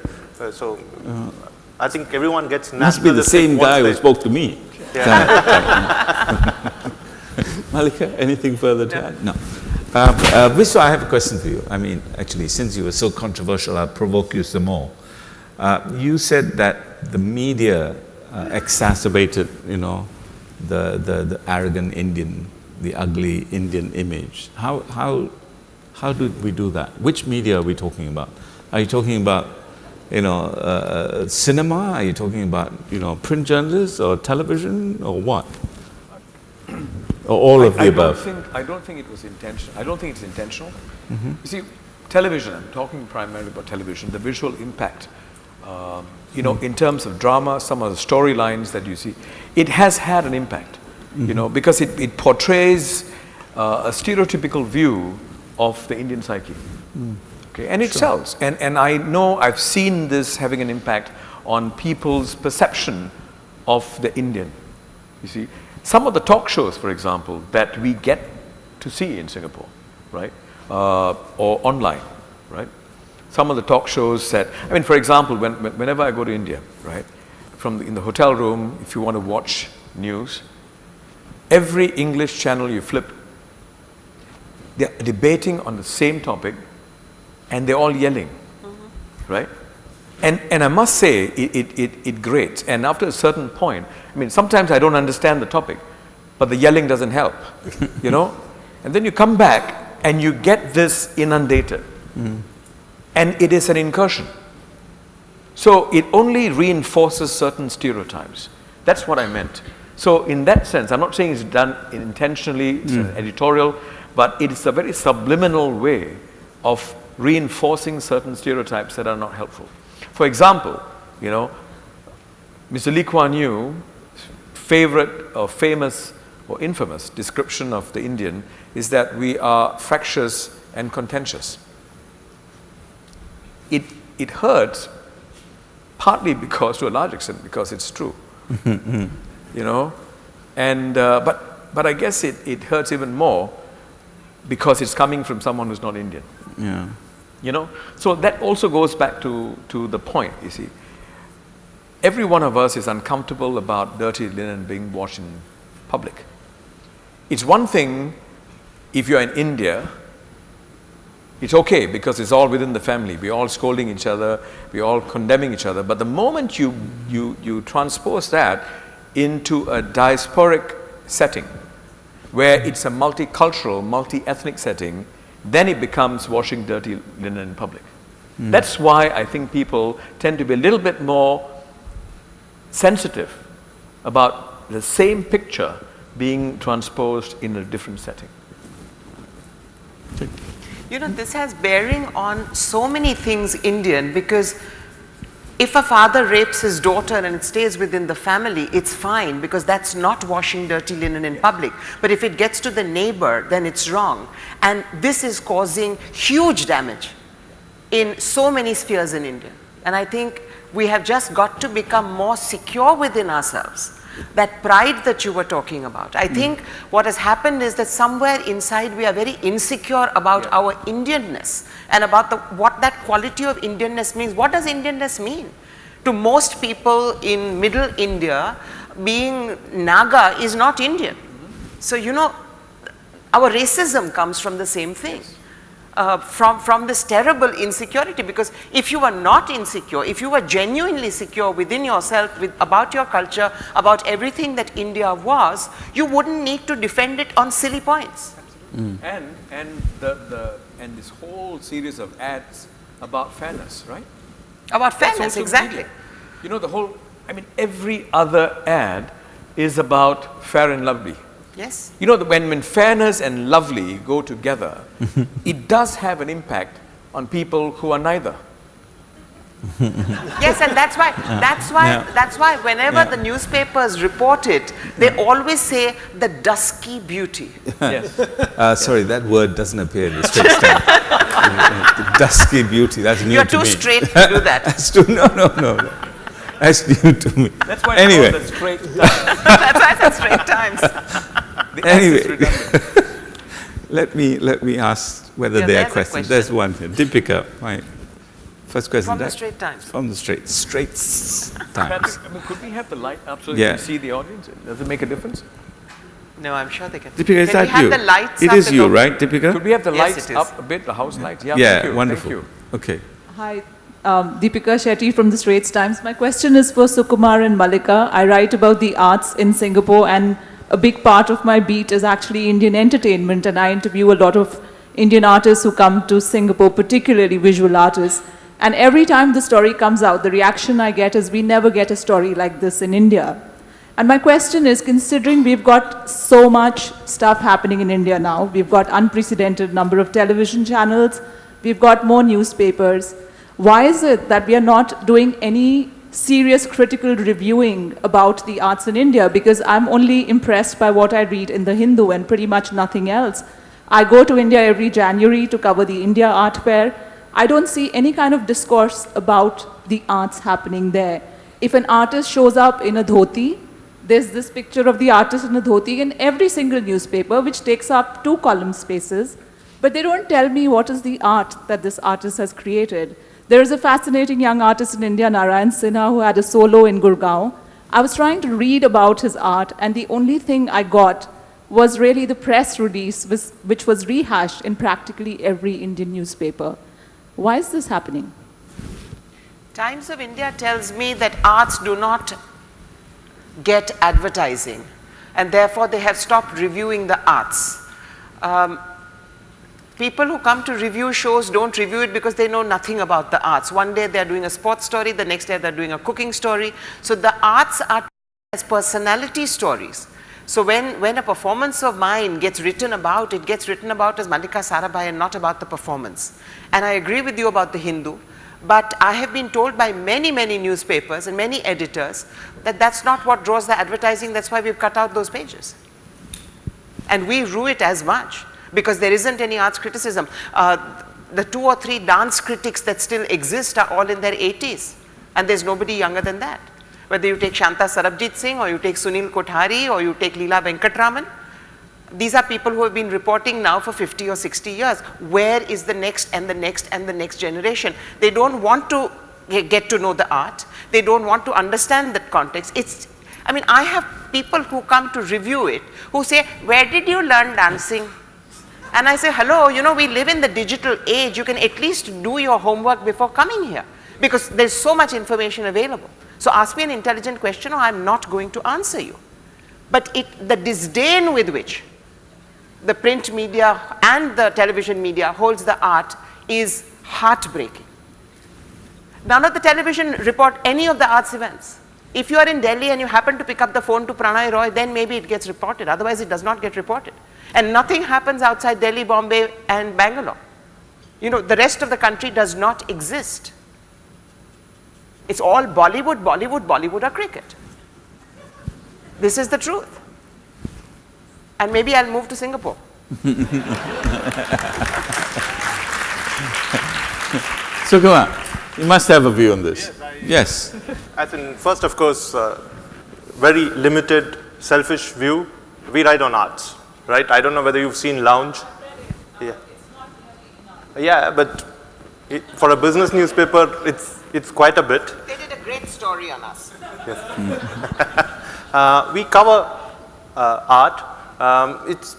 I think everyone gets must be the same guy who spoke to me. Malika, anything further to add? No. Viswa, I have a question for you. I mean, actually, since you were so controversial, I'll provoke you some more. You said that the media exacerbated, the arrogant Indian, the ugly Indian image. How did we do that? Which media are we talking about? Are you talking about, cinema? Are you talking about, print journalists or television or what? Or all of the above? I don't think it was intentional. I don't think it's intentional. You see, television, I'm talking primarily about television, the visual impact. In terms of drama, some of the storylines that you see, it has had an impact, because it portrays a stereotypical view of the Indian psyche. Okay, and it sells. And I know I've seen this having an impact on people's perception of the Indian. You see, some of the talk shows, for example, that we get to see in Singapore, right, or online, right? Some of the talk shows that, for example, whenever I go to India, right, in the hotel room, if you want to watch news, every English channel you flip, they're debating on the same topic, and they're all yelling, right? And I must say, it grates. And after a certain point, sometimes I don't understand the topic, but the yelling doesn't help, And then you come back and you get this inundated. And it is an incursion. So it only reinforces certain stereotypes. That's what I meant. So in that sense, I'm not saying it's done intentionally, it's an editorial, but it is a very subliminal way of reinforcing certain stereotypes that are not helpful. For example, Mr. Lee Kuan Yew's favorite or famous or infamous description of the Indian is that we are fractious and contentious. It hurts partly because, to a large extent, because it's true, and but I guess it hurts even more because it's coming from someone who's not Indian. So that also goes back to the point. You see, every one of us is uncomfortable about dirty linen being washed in public. It's one thing if you're in India. It's okay because it's all within the family. We're all scolding each other. We're all condemning each other. But the moment you transpose that into a diasporic setting, where it's a multicultural, multi-ethnic setting, then it becomes washing dirty linen in public. That's why I think people tend to be a little bit more sensitive about the same picture being transposed in a different setting. This has bearing on so many things Indian, because if a father rapes his daughter and it stays within the family, it's fine because that's not washing dirty linen in public. But if it gets to the neighbor, then it's wrong. And this is causing huge damage in so many spheres in India. And I think we have just got to become more secure within ourselves. That pride that you were talking about. I think what has happened is that somewhere inside we are very insecure about our Indianness and about what that quality of Indianness means. What does Indianness mean? To most people in middle India, being Naga is not Indian. So our racism comes from the same thing. From this terrible insecurity, because if you are not insecure, if you were genuinely secure within yourself about your culture, about everything that India was, you wouldn't need to defend it on silly points. And this whole series of ads about fairness, right? About fairness, exactly. Every other ad is about fair and lovely. Yes. When fairness and lovely go together, it does have an impact on people who are neither. Yes, and that's why whenever the newspapers report it, they always say the dusky beauty. Yes. Sorry, that word doesn't appear in the Straits Times. The dusky beauty, that's new to me. You're too straight to do that. No. That's new to me. That's why Anyway. I call that straight times. That's why I said straight times. The Anyway. S is redundant. Let me ask whether Yeah, there are there's a questions. question. There's one here. Deepika, my first question. From the that- Straight Times. From the Straits Times. Patrick, I mean, could we have the light up so Yeah. you can see the audience? Does it make a difference? No, I'm sure they can. Deepika, is Can we that have you? the lights It up is the you, top? right, Deepika? Could we have the Yes, lights it is. up a bit, the house lights? Yeah, Yeah, thank you. wonderful. Thank you. Okay. Hi, Deepika Shetty from the Straits Times. My question is for Sukumar and Mallika. I write about the arts in Singapore, and a big part of my beat is actually Indian entertainment, and I interview a lot of Indian artists who come to Singapore, particularly visual artists. And every time the story comes out, the reaction I get is we never get a story like this in India. And my question is, considering we've got so much stuff happening in India now, we've got unprecedented number of television channels, we've got more newspapers, why is it that we are not doing any serious critical reviewing about the arts in India? Because I'm only impressed by what I read in The Hindu and pretty much nothing else. I go to India every January to cover the India Art Fair. I don't see any kind of discourse about the arts happening there. If an artist shows up in a dhoti, there's this picture of the artist in a dhoti in every single newspaper, which takes up 2 column spaces, but they don't tell me what is the art that this artist has created. There is a fascinating young artist in India, Narayan Sinha, who had a solo in Gurgaon. I was trying to read about his art, and the only thing I got was really the press release, which was rehashed in practically every Indian newspaper. Why is this happening? Times of India tells me that arts do not get advertising, and therefore they have stopped reviewing the arts. People who come to review shows don't review it because they know nothing about the arts. One day they're doing a sports story, the next day they're doing a cooking story. So the arts are as personality stories. So when a performance of mine gets written about, it gets written about as Mallika Sarabhai and not about the performance. And I agree with you about The Hindu, but I have been told by many, many newspapers and many editors that that's not what draws the advertising, that's why we've cut out those pages. And we rue it as much, because there isn't any arts criticism. The 2 or 3 dance critics that still exist are all in their 80s, and there's nobody younger than that. Whether you take Shanta Sarabjit Singh, or you take Sunil Kothari, or you take Leela Venkatraman, these are people who have been reporting now for 50 or 60 years. Where is the next and the next and the next generation? They don't want to get to know the art. They don't want to understand that context. I mean, I have people who come to review it who say, where did you learn dancing? And I say, hello, you know, we live in the digital age. You can at least do your homework before coming here, because there's so much information available. So ask me an intelligent question or I'm not going to answer you. But the disdain with which the print media and the television media holds the art is heartbreaking. None of the television report any of the arts events. If you are in Delhi and you happen to pick up the phone to Pranay Roy, then maybe it gets reported. Otherwise, it does not get reported. And nothing happens outside Delhi, Bombay, and Bangalore. You know, the rest of the country does not exist. It's all Bollywood, Bollywood, Bollywood, or cricket. This is the truth. And maybe I'll move to Singapore. Sukumar, you must have a view on this. Yes. As in, first, of course, very limited, selfish view. We write on arts, right? I don't know whether you've seen Lounge. Yeah. Yeah, but for a business newspaper, it's quite a bit. They did a great story on us. Yes. We cover art. It's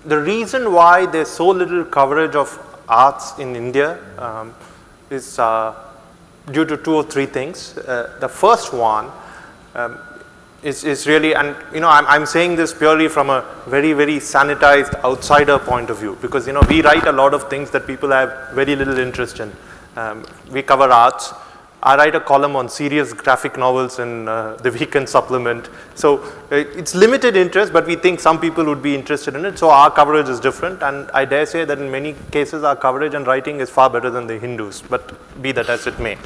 the reason why there's so little coverage of arts in India is due to 2 or 3 things. The first one is really, and you know, I'm saying this purely from a very, very sanitized outsider point of view, because you know, we write a lot of things that people have very little interest in. We cover arts. I write a column on serious graphic novels in the weekend supplement. So it's limited interest, but we think some people would be interested in it. So our coverage is different, and I dare say that in many cases our coverage and writing is far better than the Hindus, but be that as it may.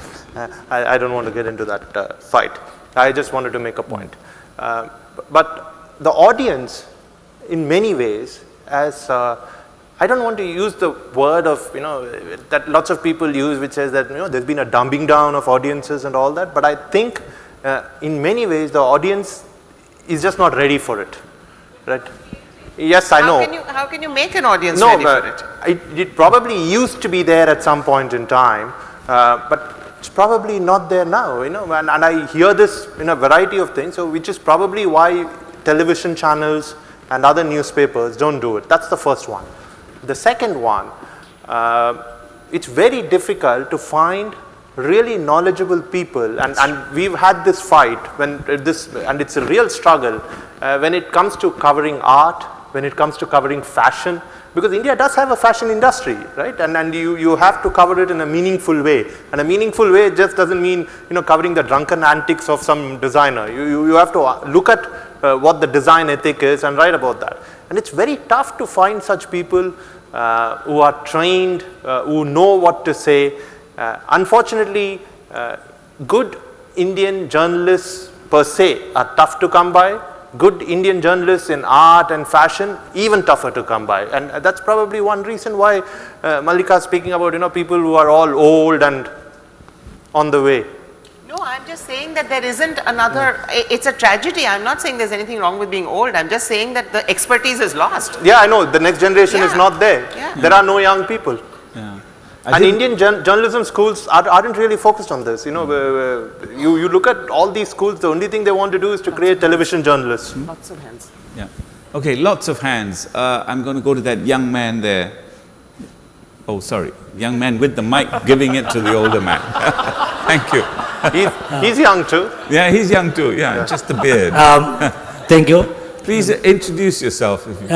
I don't want to get into that fight. I just wanted to make a point. But the audience, in many ways, as I I don't want to use the word of, that lots of people use, which says that, there's been a dumbing down of audiences and all that, but I think in many ways the audience is just not ready for it, right? Yes, I know. How can you make an audience ready for it? It probably used to be there at some point in time, but it's probably not there now, and I hear this in a variety of things, so which is probably why television channels and other newspapers don't do it. That's the first one. The second one, it's very difficult to find really knowledgeable people, and we've had this fight and it's a real struggle when it comes to covering art, when it comes to covering fashion, because India does have a fashion industry, right? And you have to cover it in a meaningful way. And a meaningful way just doesn't mean, covering the drunken antics of some designer. You have to look at what the design ethic is and write about that. And it's very tough to find such people who are trained, who know what to say. Unfortunately, good Indian journalists per se are tough to come by. Good Indian journalists in art and fashion, even tougher to come by. And that's probably one reason why Mallika is speaking about, people who are all old and on the way. No, I'm just saying that there isn't another, it's a tragedy. I'm not saying there's anything wrong with being old. I'm just saying that the expertise is lost. Yeah, I know. The next generation is not there. Yeah. There are no young people. Yeah. And Indian journalism schools aren't really focused on this. You look at all these schools, the only thing they want to do is to create television journalists. Lots of hands. Yeah. Okay, lots of hands. I'm going to go to that young man there. Oh, sorry. Young man with the mic giving it to the older man. Thank you. He's young too. Yeah, he's young too. Yeah, just the beard. Thank you. Please introduce yourself. If you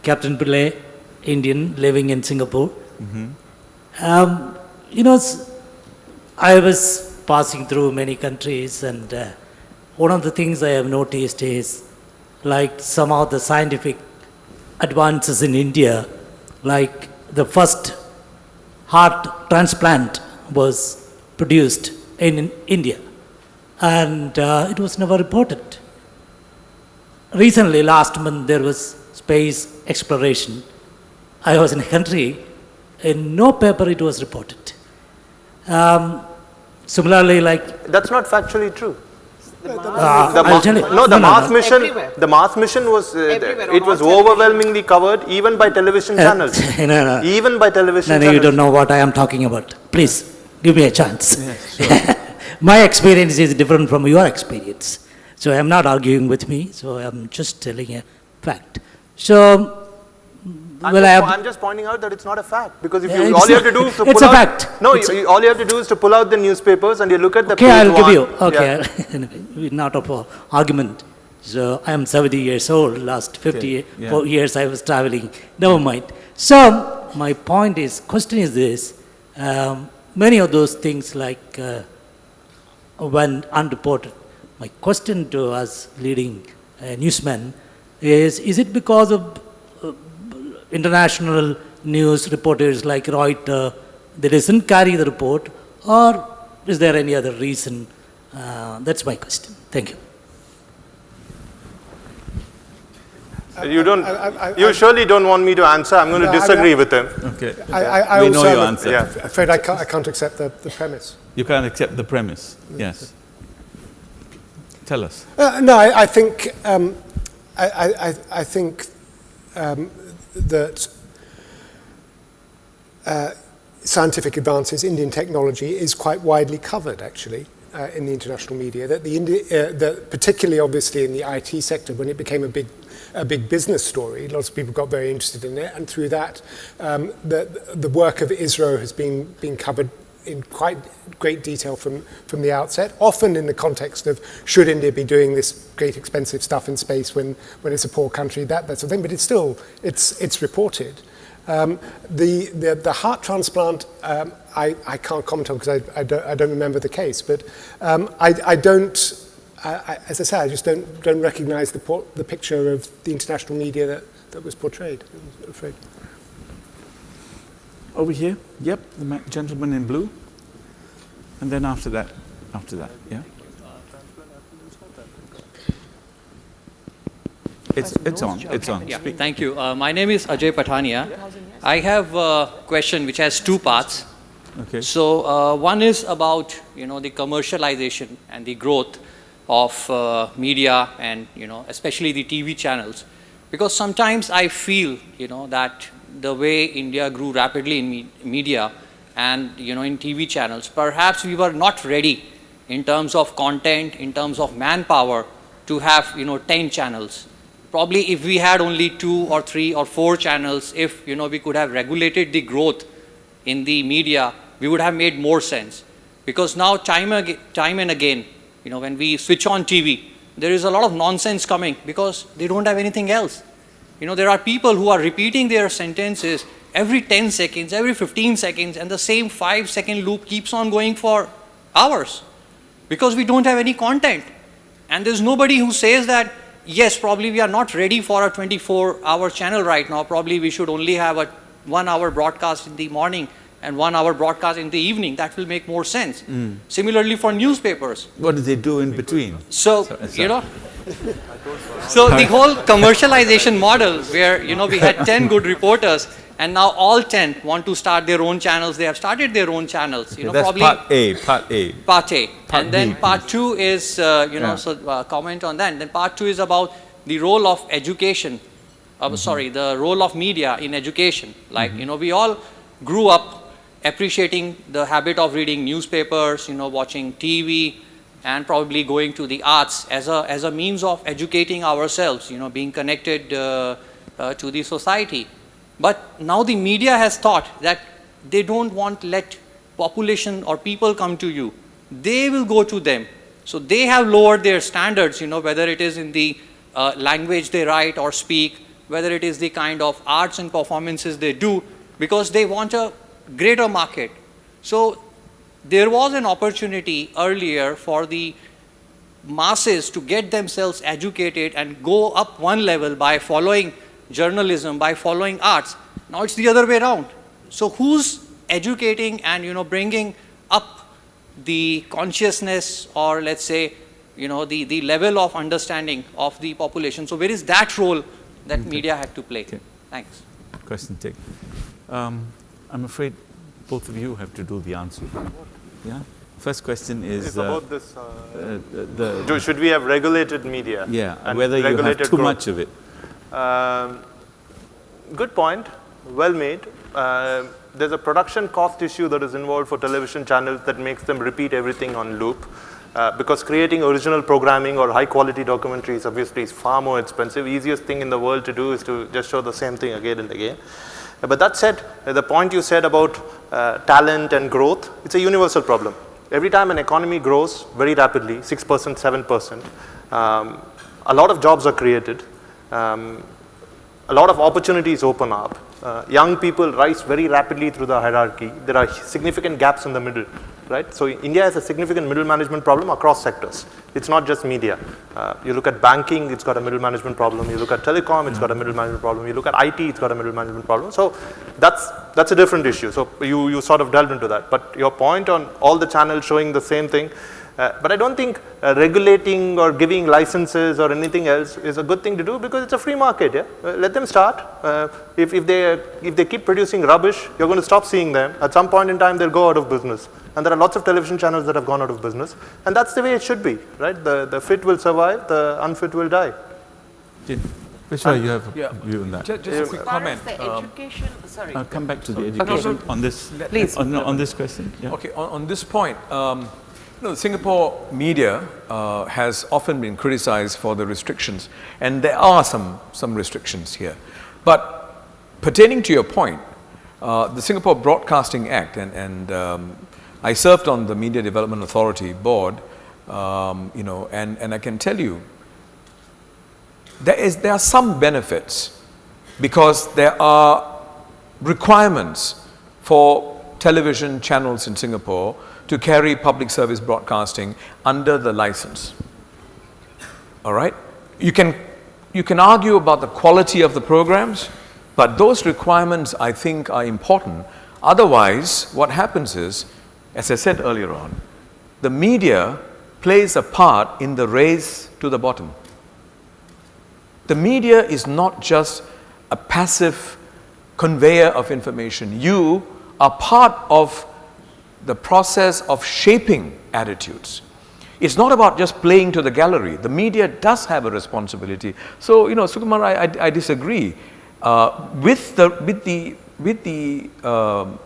Captain Pillai, Indian, living in Singapore. I was passing through many countries, and one of the things I have noticed is like some of the scientific advances in India, like the first heart transplant was produced in India, and it was never reported. Recently, last month, there was space exploration. I was in a country, in no paper it was reported. Similarly, like... That's not factually true. I'll tell you. No, the Mars mission. Everywhere. The Mars mission was Everywhere, it was on all overwhelmingly covered, even by television channels. No. Even by television No, channels. you don't know what I am talking about. Please, give me a chance. Yes, sure. My experience is different from your experience. So I'm not arguing with me, so I'm just telling a fact. So, I'm just pointing out that it's not a fact, because if Yeah, you, it's all you have to not- do is to it's pull a out. fact. No, It's all you have to do is to pull out the newspapers and you look at the okay, page I'll give one. you. Okay, Yeah. anyway, not of argument. So I am 70 years old. Last 54 years I was traveling. Never mind. So my point is, question is this: many of those things like went unreported. My question to us leading newsmen is it because of international news reporters like Reuters, they doesn't carry the report, or is there any other reason? That's my question. Thank you. You don't. You surely don't want me to answer. I'm going to disagree with him. Okay. I We know also your am answer. Yeah. afraid I can't accept the premise. You can't accept the premise. Yes. Tell us. No, I think I think that scientific advances, Indian technology, is quite widely covered actually in the international media. That that particularly obviously in the IT sector, when it became a big business story, lots of people got very interested in it, and through that, the work of ISRO has been covered in quite great detail from the outset, often in the context of should India be doing this great expensive stuff in space when it's a poor country, that sort of thing, but it's still, it's reported. The heart transplant, I can't comment on because I don't remember the case, but I don't, as I say, I just don't recognize the picture of the international media that was portrayed, I'm afraid. Over here. Yep, the gentleman in blue. And then after that, yeah. It's on. It's on. Yeah, Speak. thank you. My name is Ajay Patania. I have a question which has two parts. Okay. So one is about the commercialization and the growth of media and especially the TV channels, because sometimes I feel that the way India grew rapidly in media and in TV channels, perhaps we were not ready in terms of content, in terms of manpower to have 10 channels. Probably if we had only 2 or 3 or 4 channels, if we could have regulated the growth in the media, we would have made more sense. Because now time and again, when we switch on TV, there is a lot of nonsense coming because they don't have anything else. There are people who are repeating their sentences every 10 seconds, every 15 seconds, and the same 5-second loop keeps on going for hours because we don't have any content. And there's nobody who says that, yes, probably we are not ready for a 24-hour channel right now. Probably we should only have a 1-hour broadcast in the morning and 1-hour broadcast in the evening. That will make more sense. Similarly for newspapers. What do they do in between? So, so the whole commercialization model where, we had 10 good reporters and now all 10 want to start their own channels. They have started their own channels. That's probably part A, part A. Part A. Part And then B, part 2 is, so comment on that. And then part 2 is about the role of education. Sorry, the role of media in education. Like, we all grew up appreciating the habit of reading newspapers, watching TV, and probably going to the arts as a means of educating ourselves, being connected to the society. But now the media has thought that they don't want let population or people come to you. They will go to them. So they have lowered their standards, whether it is in the language they write or speak, whether it is the kind of arts and performances they do, because they want a greater market. So there was an opportunity earlier for the masses to get themselves educated and go up one level by following journalism, by following arts. Now it's the other way around. So who's educating and bringing up the consciousness, or let's say the level of understanding of the population? So where is that role that media had to play? Thanks. Question take. I'm afraid both of you have to do the answer. Yeah. First question is about this. Should we have regulated media? Yeah. And whether you have too much of it. Good point. Well made. There's a production cost issue that is involved for television channels that makes them repeat everything on loop. Because creating original programming or high quality documentaries obviously is far more expensive. Easiest thing in the world to do is to just show the same thing again and again. But that said, the point you said about talent and growth, it's a universal problem. Every time an economy grows very rapidly, 6%, 7%, a lot of jobs are created. A lot of opportunities open up. Young people rise very rapidly through the hierarchy. There are significant gaps in the middle, right? So India has a significant middle management problem across sectors. It's not just media. You look at banking, it's got a middle management problem. You look at telecom, it's got a middle management problem. You look at IT, it's got a middle management problem. So that's a different issue. So you sort of delved into that. But your point on all the channels showing the same thing, but I don't think regulating or giving licenses or anything else is a good thing to do, because it's a free market. Yeah? Let them start. If they keep producing rubbish, you're going to stop seeing them. At some point in time, they'll go out of business. And there are lots of television channels that have gone out of business. And that's the way it should be, right? The fit will survive, the unfit will die. Viswa, you have a view on that. Just a quick comment. I'll come back to the education on this. Please. On this question. Yeah. Okay, on this point, the Singapore media has often been criticized for the restrictions, and there are some restrictions here. But pertaining to your point, the Singapore Broadcasting Act, and I served on the Media Development Authority board, and I can tell you, there are some benefits, because there are requirements for television channels in Singapore to carry public service broadcasting under the license. All right? You can argue about the quality of the programs, but those requirements, I think, are important. Otherwise, what happens is, as I said earlier on, the media plays a part in the race to the bottom. The media is not just a passive conveyor of information. You are part of the process of shaping attitudes. It's not about just playing to the gallery. The media does have a responsibility. So, Sukumar, I disagree. With the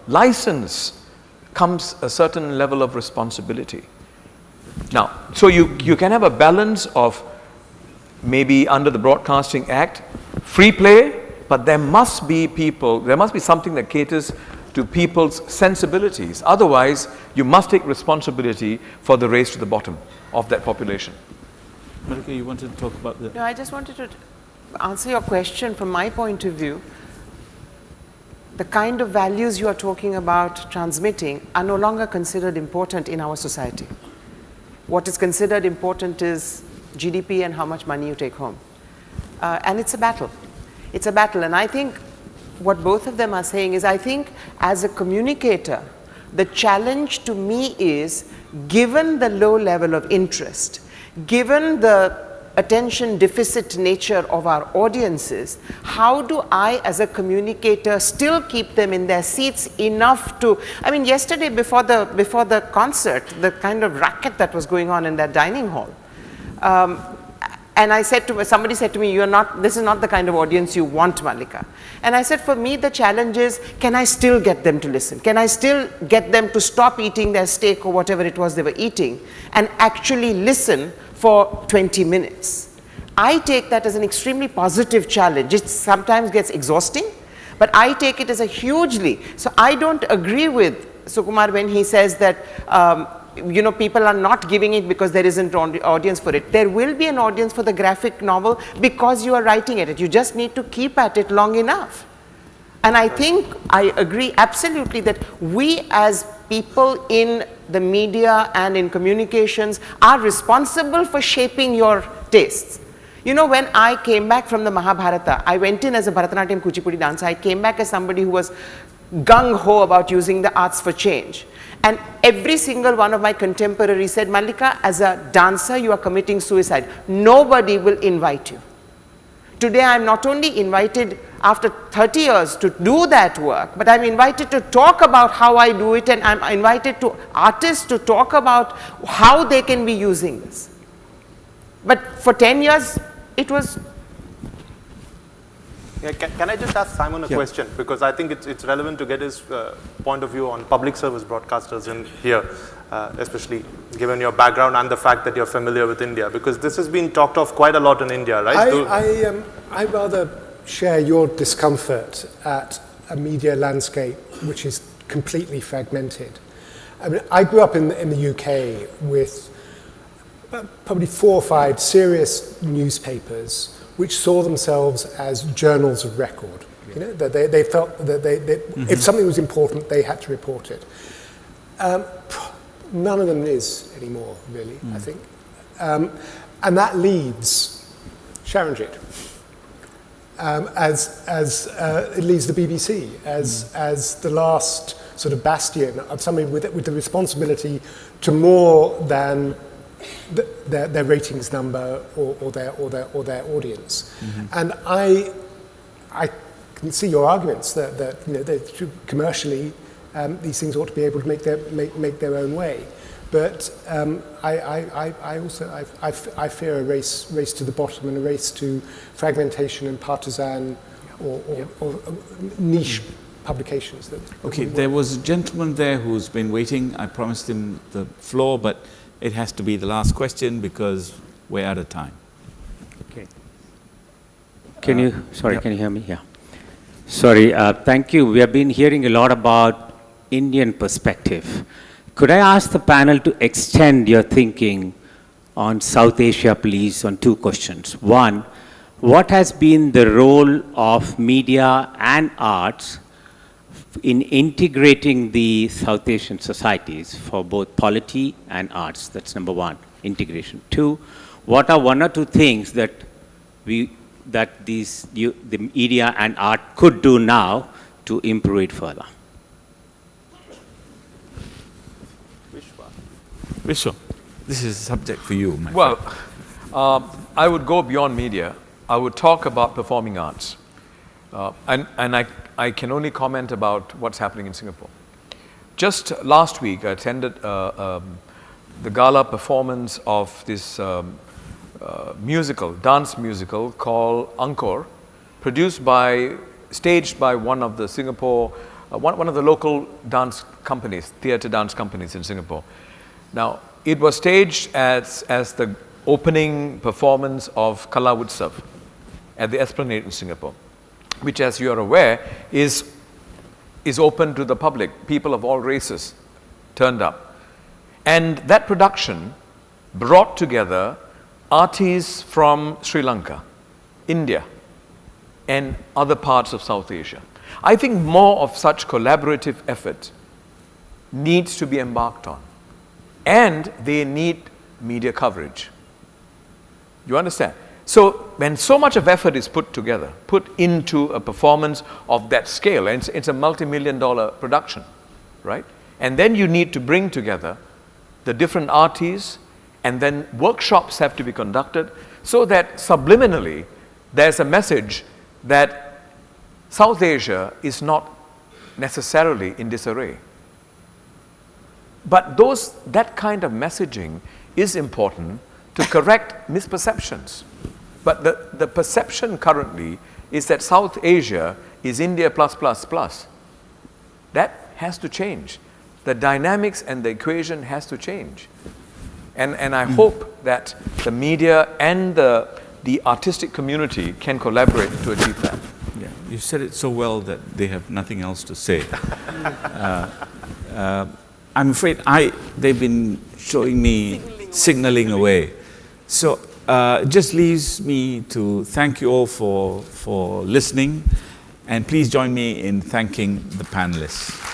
license comes a certain level of responsibility. Now, so you can have a balance of maybe under the Broadcasting Act, free play, but there must be something that caters to people's sensibilities. Otherwise, you must take responsibility for the race to the bottom of that population. Mallika, you wanted to talk about the... No, I just wanted to answer your question from my point of view. The kind of values you are talking about transmitting are no longer considered important in our society. What is considered important is GDP and how much money you take home. And it's a battle. It's a battle. And I think what both of them are saying is, I think as a communicator, the challenge to me is, given the low level of interest, given the attention deficit nature of our audiences, how do I as a communicator still keep them in their seats enough to, I mean, yesterday before the concert, the kind of racket that was going on in that dining hall, and I said to somebody said to me, this is not the kind of audience you want, Mallika. And I said, for me, the challenge is, can I still get them to listen? Can I still get them to stop eating their steak or whatever it was they were eating and actually listen for 20 minutes? I take that as an extremely positive challenge. It sometimes gets exhausting, but I take it as a hugely, so I don't agree with Sukumar when he says that people are not giving it because there isn't an audience for it. There will be an audience for the graphic novel because you are writing at it. You just need to keep at it long enough. And I think I agree absolutely that we as people in the media and in communications are responsible for shaping your tastes. When I came back from the Mahabharata, I went in as a Bharatanatyam Kuchipudi dancer. I came back as somebody who was gung-ho about using the arts for change. And every single one of my contemporaries said, Mallika, as a dancer, you are committing suicide. Nobody will invite you. Today, I'm not only invited after 30 years to do that work, but I'm invited to talk about how I do it, and I'm invited to artists to talk about how they can be using this. But for 10 years, it was... Yeah, can I just ask Simon a question? Because I think it's relevant to get his point of view on public service broadcasters in here, especially given your background and the fact that you're familiar with India, because this has been talked of quite a lot in India, right? I rather share your discomfort at a media landscape which is completely fragmented. I mean, I grew up in the UK with probably 4 or 5 serious newspapers which saw themselves as journals of record. That they felt that if something was important, they had to report it. None of them is anymore, really, I think. And that leaves Sharanjit, it leaves the BBC as the last sort of bastion of somebody with the responsibility to more than their ratings number or their audience. And I can see your arguments that commercially these things ought to be able to make their own way. But I also fear a race to the bottom and a race to fragmentation and partisan or niche publications. Okay, there was a gentleman there who's been waiting. I promised him the floor, but it has to be the last question because we're out of time. Okay. Can you hear me? Yeah. Sorry, thank you. We have been hearing a lot about Indian perspective. Could I ask the panel to extend your thinking on South Asia, please, on 2 questions. One, what has been the role of media and arts in integrating the South Asian societies for both polity and arts? That's number 1, integration. 2, what are 1 or 2 things that the media and art could do now to improve it further? Viswa, this is a subject for you, my friend. Well, I would go beyond media. I would talk about performing arts. And I can only comment about what's happening in Singapore. Just last week, I attended the gala performance of this dance musical called Encore, staged by one of the Singapore, one of the local dance companies, theatre dance companies in Singapore. Now, it was staged as the opening performance of Kala Utsav at the Esplanade in Singapore, which, as you are aware, is open to the public. People of all races turned up. And that production brought together artists from Sri Lanka, India, and other parts of South Asia. I think more of such collaborative effort needs to be embarked on. And they need media coverage. You understand? So when so much of effort is put into a performance of that scale, and it's a multi-million-dollar production, right? And then you need to bring together the different artists, and then workshops have to be conducted so that subliminally there's a message that South Asia is not necessarily in disarray. But that kind of messaging is important to correct misperceptions. But the perception currently is that South Asia is India plus, plus, plus. That has to change. The dynamics and the equation has to change. And I hope that the media and the artistic community can collaborate to achieve that. Yeah, you said it so well that they have nothing else to say. I'm afraid they've been showing me, signaling away. So it just leaves me to thank you all for listening, and please join me in thanking the panelists.